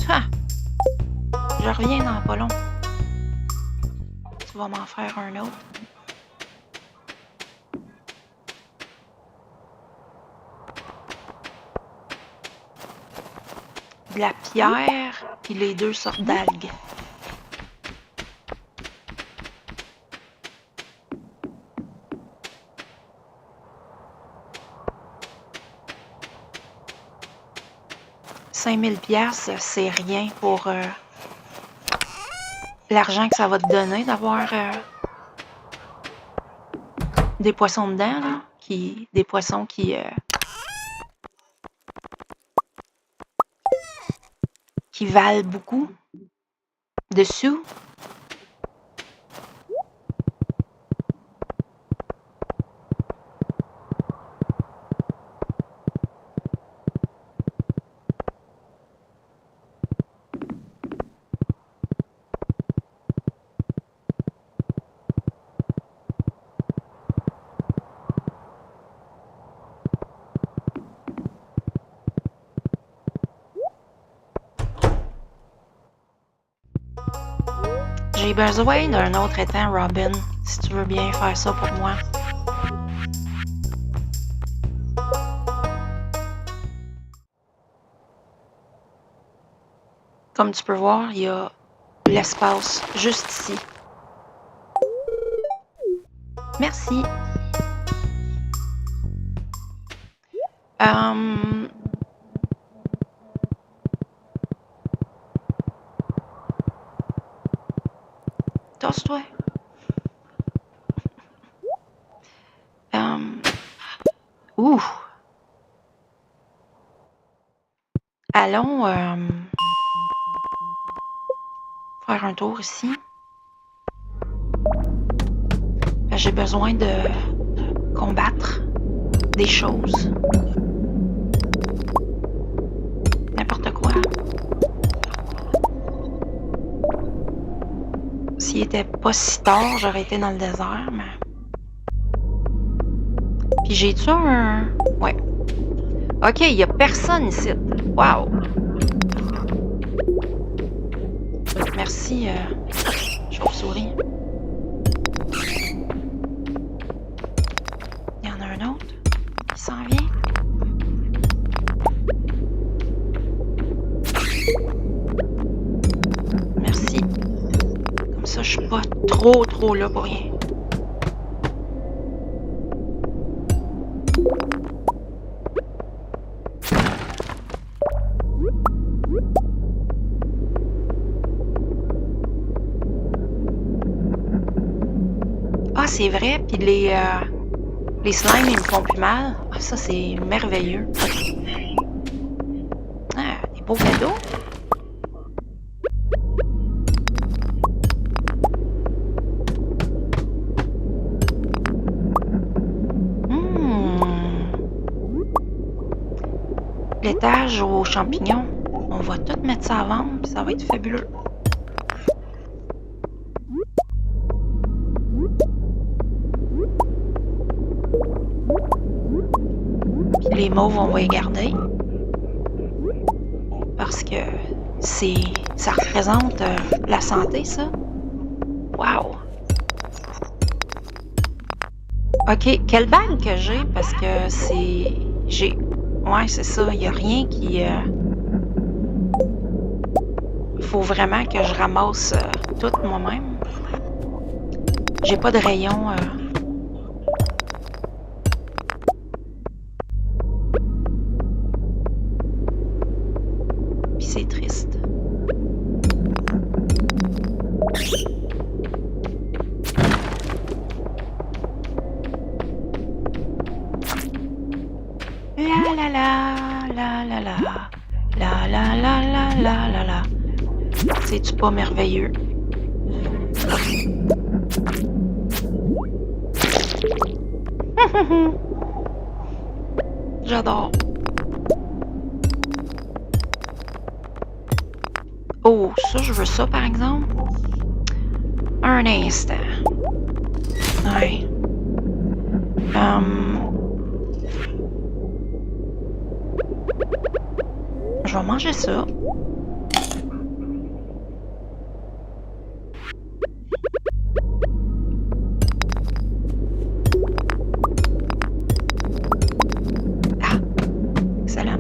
Ah! Je reviens dans pas long. Tu vas m'en faire un autre. De la pierre, puis les 2 sortes d'algues. $5000$, c'est rien pour l'argent que ça va te donner d'avoir des poissons dedans, là, des poissons qui valent beaucoup de sous. J'ai besoin d'un autre étang, Robin, si tu veux bien faire ça pour moi. comme tu peux voir, il y a l'espace juste ici. Merci. Tosse-toi. Ouh. Allons faire un tour ici. J'ai besoin de combattre des choses. N'importe quoi. S'il était pas si tard, j'aurais été dans le désert, mais... Puis j'ai-tu un... Ouais. Ok, il y a personne ici. Wow! Merci, chauve-souris. Il y en a un autre qui s'en vient. Merci. Comme ça, je suis pas trop là pour rien. Ah, c'est vrai, puis les slimes, ils me font plus mal. Ah, ça, c'est merveilleux. Ah, des beaux cadeaux. L'étage aux champignons. On va tout mettre ça à vendre, puis ça va être fabuleux. Puis les mauves, on va les garder. Parce que ça représente la santé, ça. Wow! OK, quelle bague que j'ai? Parce que ouais, c'est ça. Il n'y a rien qui... faut vraiment que je ramasse tout moi-même. J'ai pas de rayon... Puis c'est triste. La la la la la la la la la la la la la. C'est-tu pas merveilleux? J'adore. Oh, ça, je veux ça, par exemple. Un instant. Ouais. Je vais manger ça. Ah, excellent.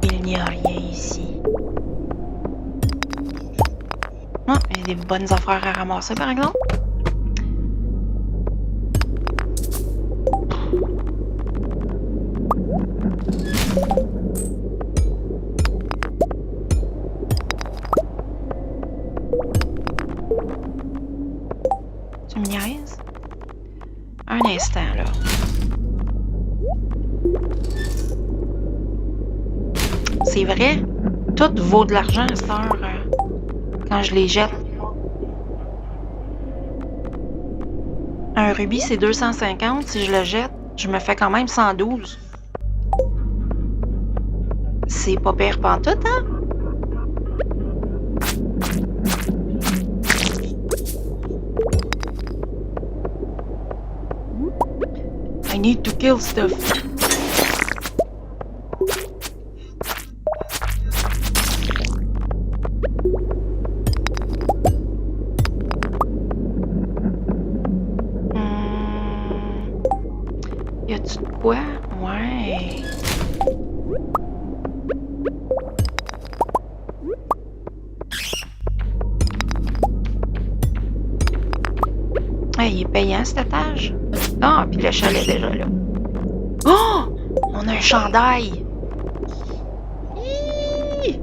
Il n'y a rien ici. Ah, il y a des bonnes affaires à ramasser, par exemple. Tu me niaises? Un instant, là. C'est vrai, tout vaut de l'argent à cette heure quand je les jette. Un rubis, c'est 250. Si je le jette, je me fais quand même 112. C'est pas pire pantoute, hein? I need to kill stuff. Y a-tu de quoi? Ouais. Hey, il est payant cet étage. Ah, puis le chalet est déjà là. Oh! On a un chandail! Hi!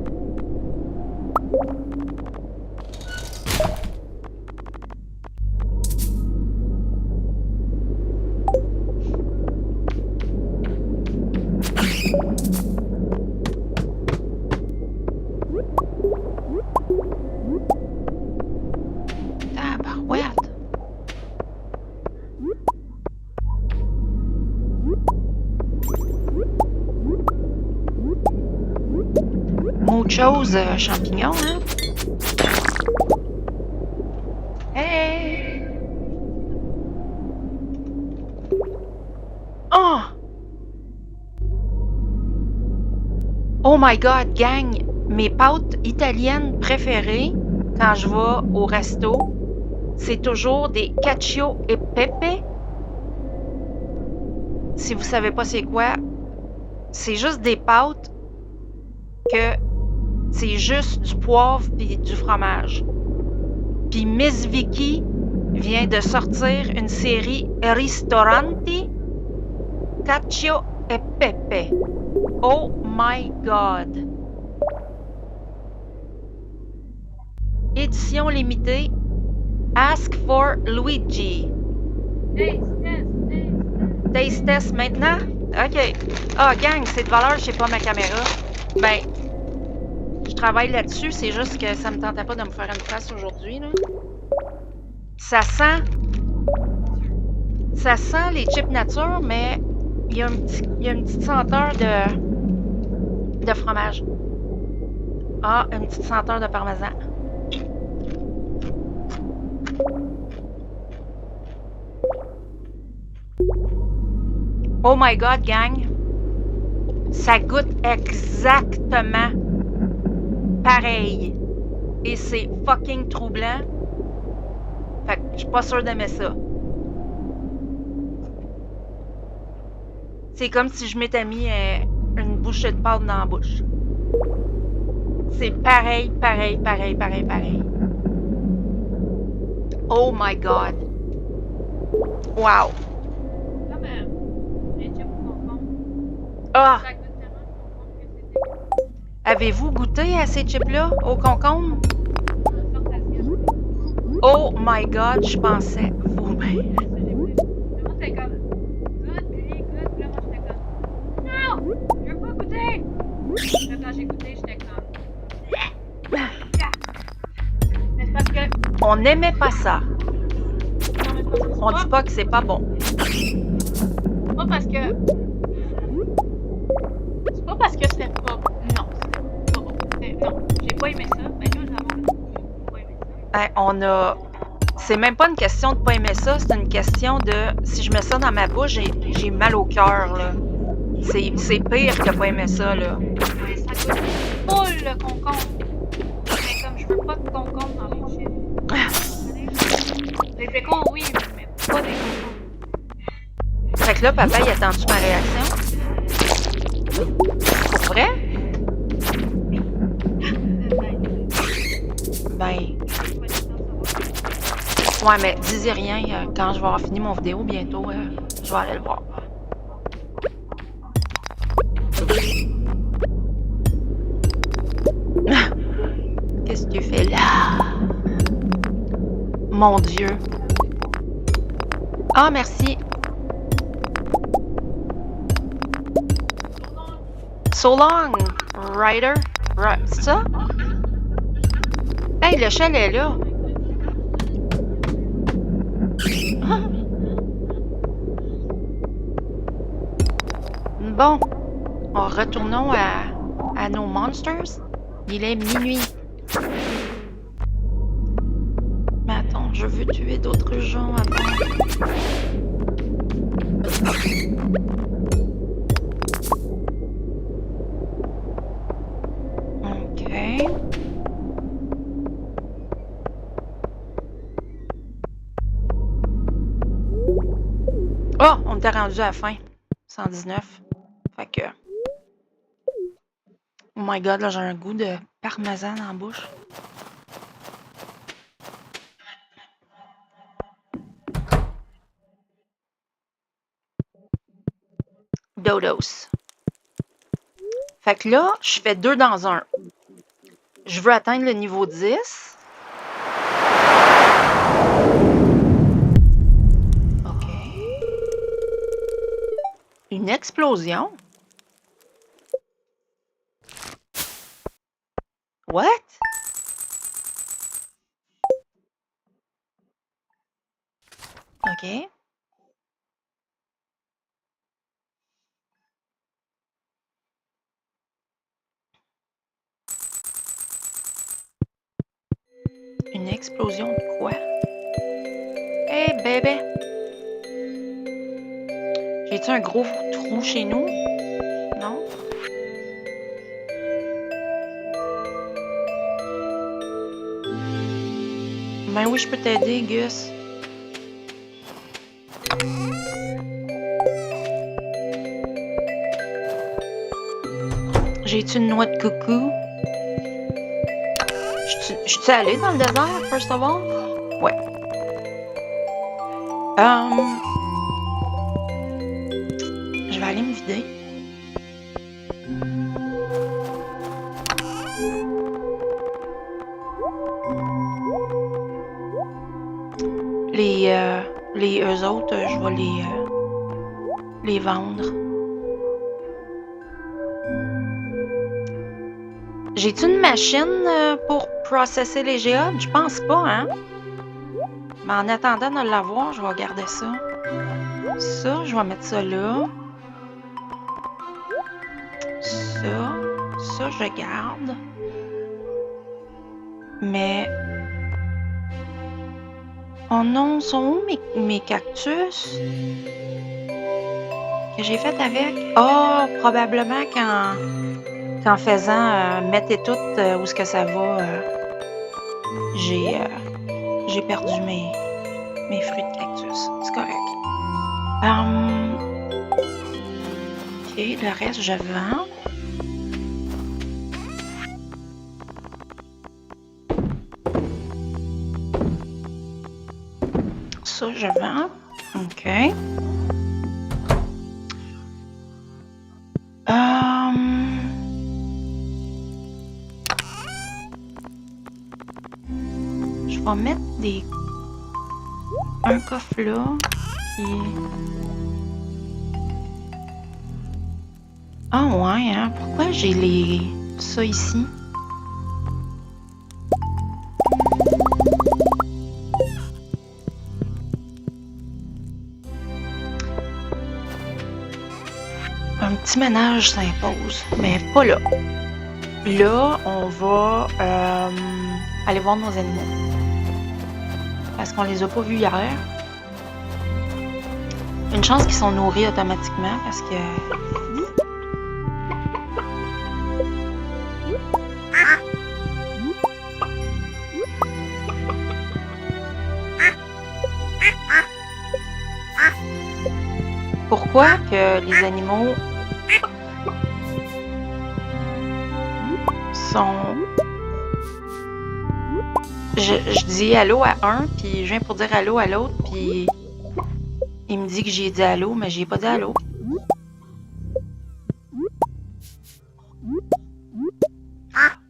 Tabarouette! Autre chose, champignons, hein? Hey! Oh! Oh my God, gang! Mes pâtes italiennes préférées quand je vais au resto, c'est toujours des cacio e pepe. Si vous savez pas c'est quoi, c'est juste des pâtes que c'est juste du poivre et du fromage. Puis Miss Vicky vient de sortir une série Ristoranti Cacio e Pepe. Oh my God! Édition limitée. Ask for Luigi. Taste test maintenant? OK. Ah, gang, c'est de valeur, je sais pas ma caméra. Ben, je travaille là-dessus, c'est juste que ça me tentait pas de me faire une face aujourd'hui, là. Ça sent les chips nature, mais il y a une petite senteur de fromage. Ah, une petite senteur de parmesan. Oh my God, gang! Ça goûte exactement pareil. Et c'est fucking troublant. Fait que je suis pas sûre d'aimer ça. C'est comme si je m'étais mis une bouchée de pâte dans la bouche. C'est pareil. Oh my God! Wow! Ah! Avez-vous goûté à ces chips-là au concombre? Oh my God, je pensais vomir. Non! Je veux pas goûter! Quand j'ai goûté, j'étais comme... Mais c'est parce que... On n'aimait pas ça. Non, mais On dit pas que c'est pas bon. C'est pas parce que... C'est pas parce que c'était pas bon. Non, c'est pas bon. Non, j'ai pas aimé ça. Ben là, j'ai pas aimé ça. On a... C'est même pas une question de pas aimer ça, c'est une question de... Si je mets ça dans ma bouche, j'ai mal au cœur, là. C'est pire que pas aimer ça, là. Ouais, ça goûte full le concombre. Mais comme je veux pas de concombre dans les chips. Les pécons, oui, mais pas des concombres. Fait que là, papa, il attend-tu ma réaction? Pour vrai? Ben... Ouais, mais dis-y rien. Quand je vais avoir fini mon vidéo bientôt, je vais aller le voir. Qu'est-ce que tu fais là? Mon Dieu. Ah, merci. So long, Ryder. C'est ça? Hey, le chalet est là. Bon, retournons à nos monsters. Il est minuit. Mais attends, je veux tuer d'autres gens avant. était rendu à la fin. 119. Fait que... Oh my god, là, j'ai un goût de parmesan dans la bouche. Dodos. Fait que là, je fais 2 dans 1. Je veux atteindre le niveau 10. OK. Une explosion? What? OK. Une explosion de quoi? Hey, bébé! J'ai-tu un gros trou chez nous? Non? Ben oui, je peux t'aider, Gus. J'ai-tu une noix de coucou? Je suis allée dans le désert, first of all? Ouais. Je vais aller me vider. Eux autres, je vais les vendre. J'ai-tu une machine pour processer les géodes? Je pense pas, hein? Mais en attendant de l'avoir, je vais garder ça. Ça, je vais mettre ça là. Ça, je garde. Mais... Oh non, sont où mes cactus? Que j'ai fait avec? Oh, probablement qu'en faisant mettre et tout où est-ce que ça va, j'ai perdu mes fruits de cactus. C'est correct. OK, le reste, je vends. Ça, je vends. OK. Je vais mettre un coffre là. Puis... Ah ouais, hein? Pourquoi j'ai ça ici? Un petit ménage s'impose, mais pas là. Là, on va aller voir nos animaux. Parce qu'on les a pas vus hier. Une chance qu'ils sont nourris automatiquement parce que... Pourquoi que les animaux sont... Je dis allô à un, puis je viens pour dire allô à l'autre, puis il me dit que j'ai dit allô, mais j'ai pas dit allô.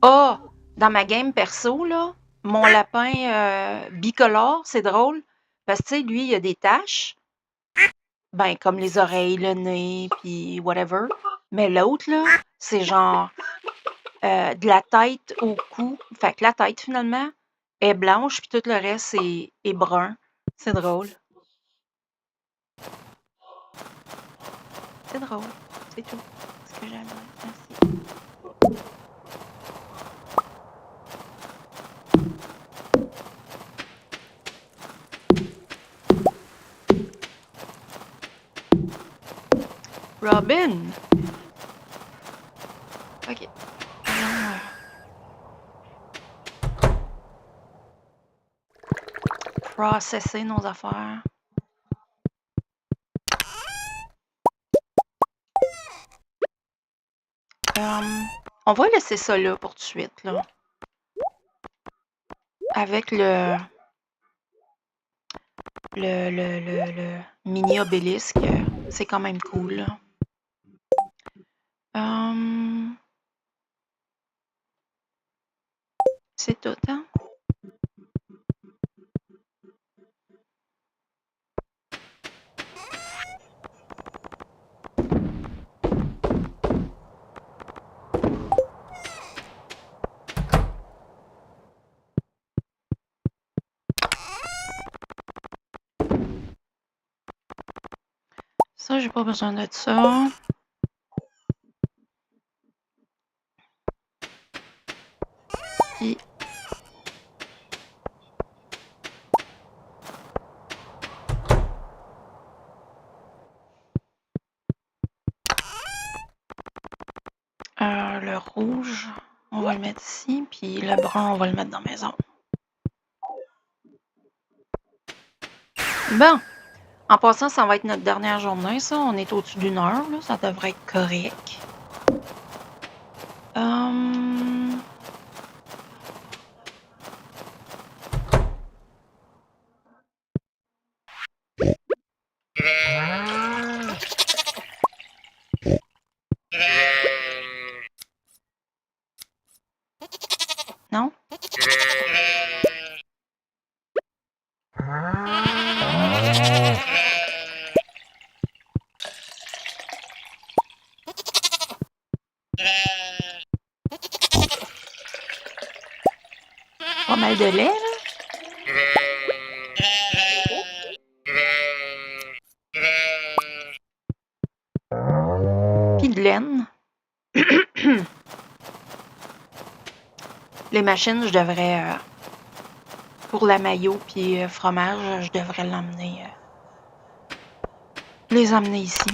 Ah! Dans ma game perso, là, mon lapin bicolore, c'est drôle, parce que, tu sais, lui, il a des taches, ben, comme les oreilles, le nez, puis whatever. Mais l'autre, là, c'est genre de la tête au cou. Fait que la tête, finalement, est blanche, puis tout le reste est brun. C'est drôle. C'est drôle. C'est tout ce que j'aime. Merci. Robin! OK. Processer nos affaires. On va laisser ça là pour tout de suite, là. Avec le mini obélisque, c'est quand même cool, là. C'est tout, hein? Ça, j'ai pas besoin de ça. Puis... le rouge, on va le mettre ici, puis le brun, on va le mettre dans la maison. Bon, en passant, ça va être notre dernière journée, ça. On est au-dessus d'1 heure, là. Ça devrait être correct. Non? Pas mal de lait, là. Puis de laine. Les machines, je devrais... pour la maillot puis fromage, je devrais l'emmener... les emmener ici.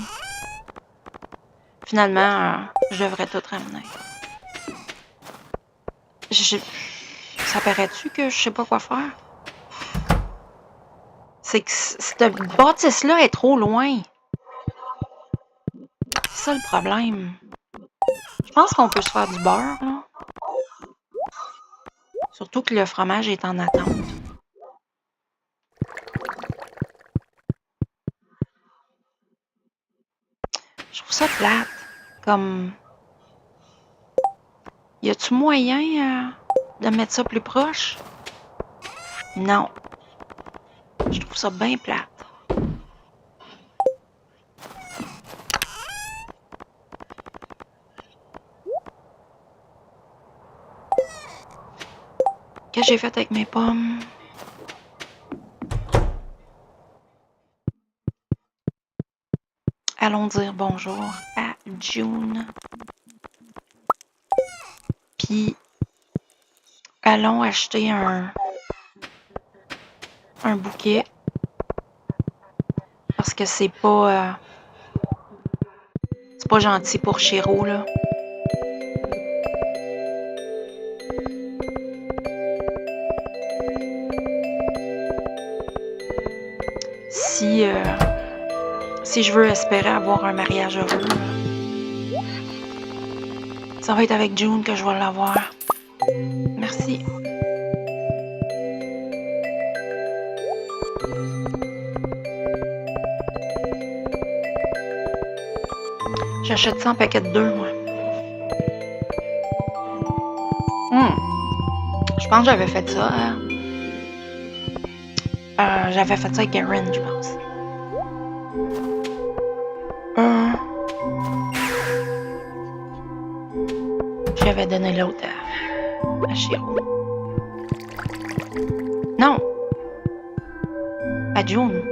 Finalement, je devrais tout ramener. Ça paraît-tu que je sais pas quoi faire? C'est que cette bâtisse-là est trop loin. C'est ça le problème. Je pense qu'on peut se faire du beurre, là. Surtout que le fromage est en attente. Je trouve ça plate. Comme... Y a-tu moyen de mettre ça plus proche? Non. Je trouve ça bien plate. Qu'est-ce que j'ai fait avec mes pommes? Allons dire bonjour à June. Puis, allons acheter un bouquet. Parce que c'est pas gentil pour Chiro, là. Si je veux espérer avoir un mariage heureux, ça va être avec June que je vais l'avoir. Merci. J'achète ça en paquet de 2, moi. Je pense que j'avais fait ça. J'avais fait ça avec Erin, je pense. J'avais donné l'autre à Chiro. Non! À June.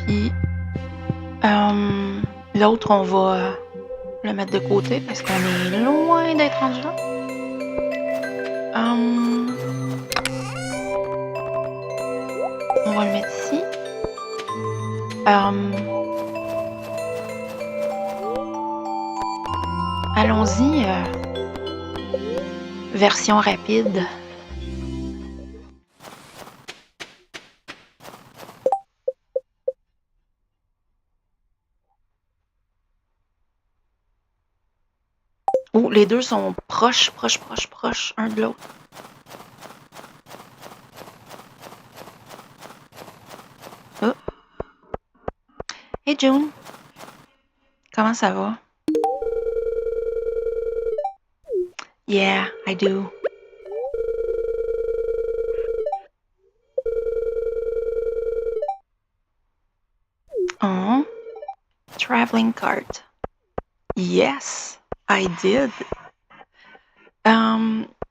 Puis, l'autre, on va le mettre de côté parce qu'on est loin d'être rendu là. On va le mettre ici. Allons-y, version rapide. Oh, les deux sont proches, un de l'autre. Oh. Hey June, comment ça va? Yeah, I do. Oh, traveling cart. Yes, I did.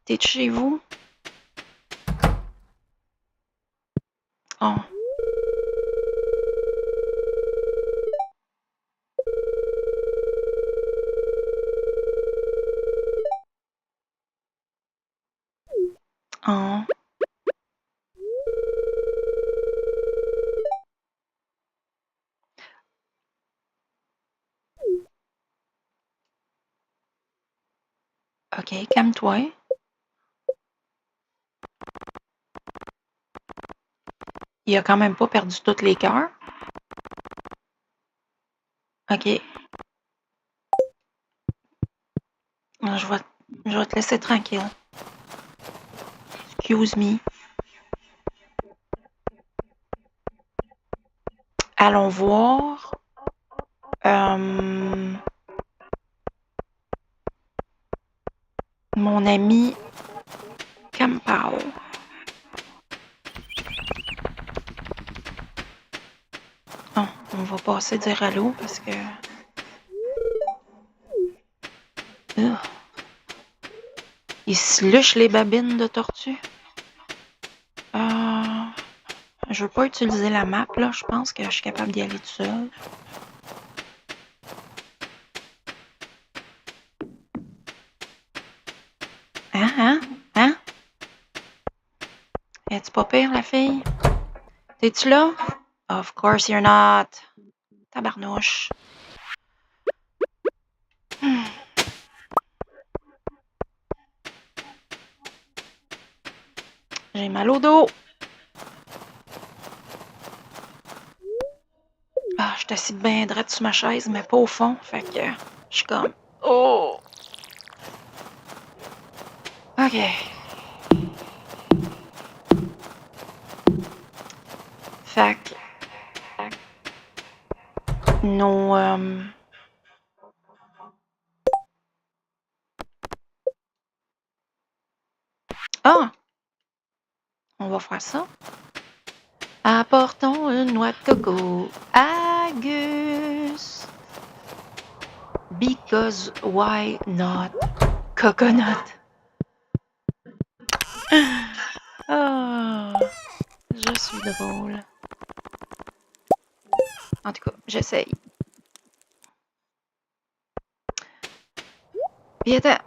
T'es-tu chez vous? Oh. Oh. OK, calme-toi. Il a quand même pas perdu tous les cœurs. OK. Je vais te laisser tranquille. Excuse me. Allons voir. Mon ami Campao. Oh, on va passer dire allô parce que... Il se luche les babines de tortue. Je veux pas utiliser la map, là. Je pense que je suis capable d'y aller tout seul. Hein? Es-tu pas pire, la fille? T'es-tu là? Of course you're not. Tabarnouche. J'ai mal au dos. Ah, je suis assis bien droite sur ma chaise, mais pas au fond. Fait que je suis comme... Oh! OK. Fait que... Nos... Ah! On va faire ça. Apportons une noix de coco à Gus. Because why not? Coconut. Ah, je suis drôle. En tout cas, j'essaye. Puis attends.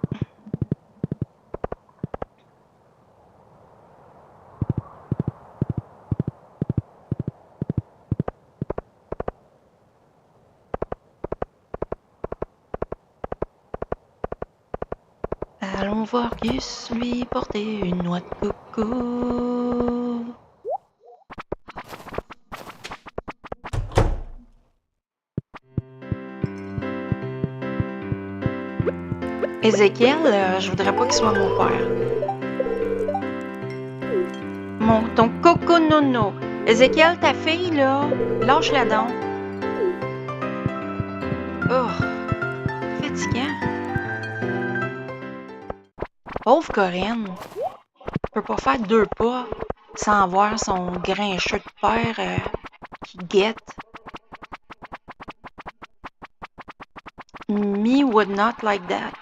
Allons voir Gus lui porter une noix de coco. Ézéchiel, je voudrais pas qu'il soit mon père. Ton coco nono. Ézéchiel, ta fille, là, lâche-la donc. Oh, fatigant. Pauvre Corinne. Peut pas faire 2 pas sans voir son grincheux de père qui guette. Me would not like that.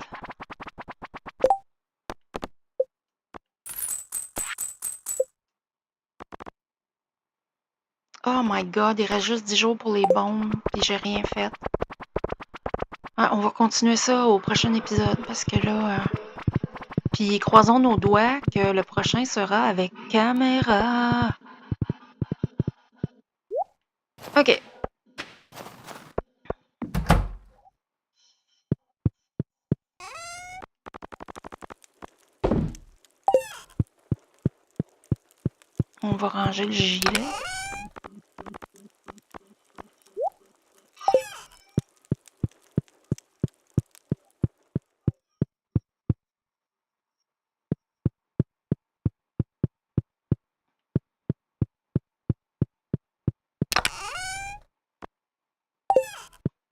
Oh my god, il reste juste 10 jours pour les bombes, puis j'ai rien fait. On va continuer ça au prochain épisode, parce que là... Puis croisons nos doigts que le prochain sera avec caméra. OK. On va ranger le gilet.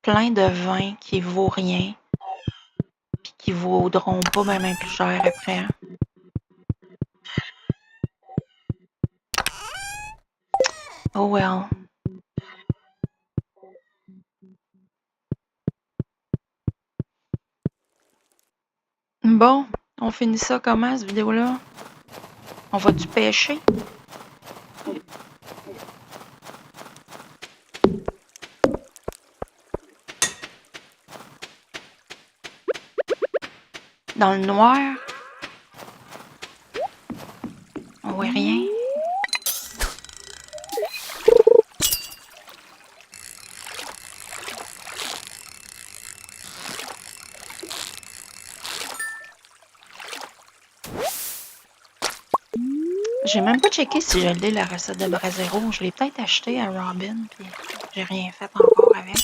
Plein de vin qui vaut rien, puis qui vaudront pas même plus cher après. Oh well. Bon, on finit ça comment, cette vidéo-là? On va du pêcher? Dans le noir? On voit rien. J'ai même pas checké si je l'ai, la recette de Brasero. Je l'ai peut-être acheté à Robin, puis j'ai rien fait encore avec.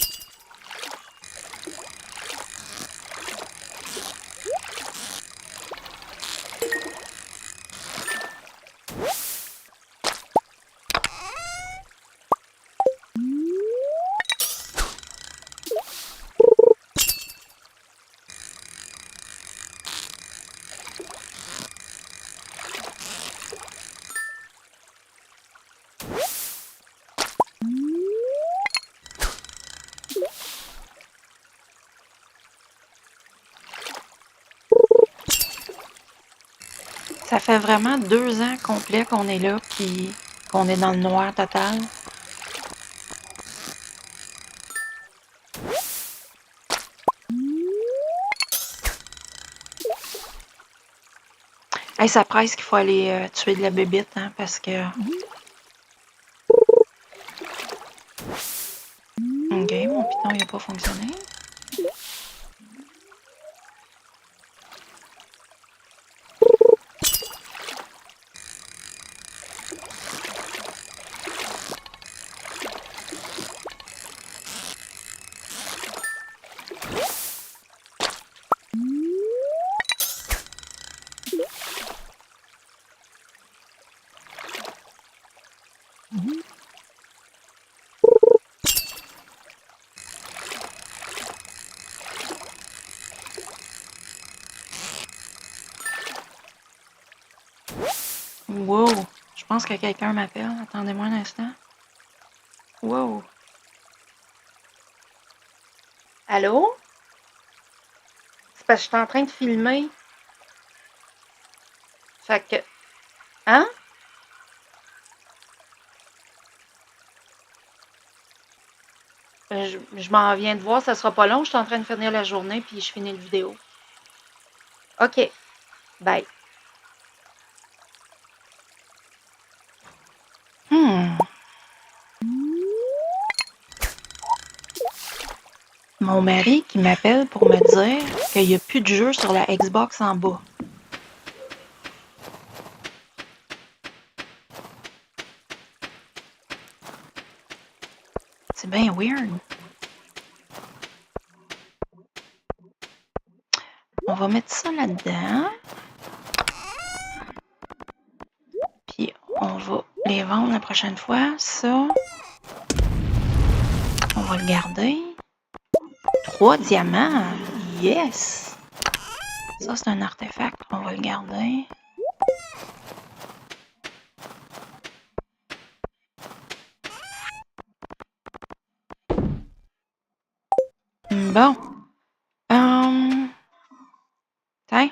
Ça fait vraiment 2 ans complets qu'on est là, puis qu'on est dans le noir total. Hey, ça presse qu'il faut aller tuer de la bébite, hein, parce que... Ok, mon piton, il n'a pas fonctionné. Wow! Je pense que quelqu'un m'appelle. Attendez-moi un instant. Wow! Allô? C'est parce que je suis en train de filmer. Fait que... Hein? Je m'en viens de voir, ça sera pas long. Je suis en train de finir la journée, puis je finis la vidéo. OK. Bye. Mon mari qui m'appelle pour me dire qu'il n'y a plus de jeu sur la Xbox en bas. C'est bien weird. On va mettre ça là-dedans. Puis on va les vendre la prochaine fois. Ça, on va le garder. 3 diamants. Yes! Ça, c'est un artefact. On va le garder. Bon. Tiens.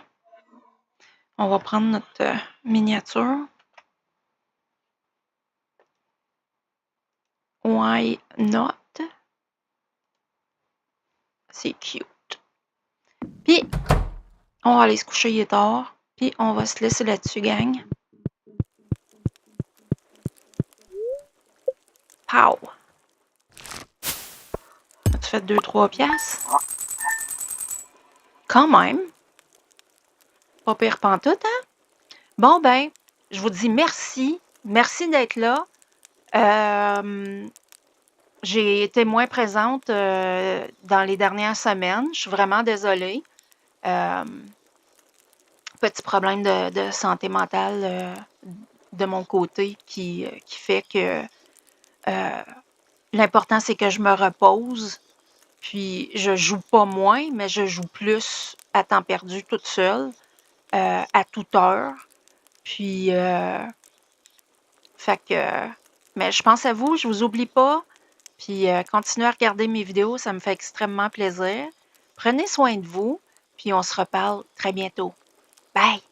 On va prendre notre miniature. Why not? C'est cute. Puis, on va aller se coucher, il est tard. Puis, on va se laisser là-dessus, gang. Pow! As-tu fait 2-3 piastres? Quand même. Pas pire pantoute, hein? Bon, ben, je vous dis merci Merci d'être là. J'ai été moins présente dans les dernières semaines. Je suis vraiment désolée. Petit problème de santé mentale de mon côté qui fait que l'important, c'est que je me repose. Puis je joue pas moins, mais je joue plus à temps perdu toute seule, à toute heure. Puis, fait que, mais je pense à vous, je vous oublie pas. Puis continuez à regarder mes vidéos, ça me fait extrêmement plaisir. Prenez soin de vous, puis on se reparle très bientôt. Bye!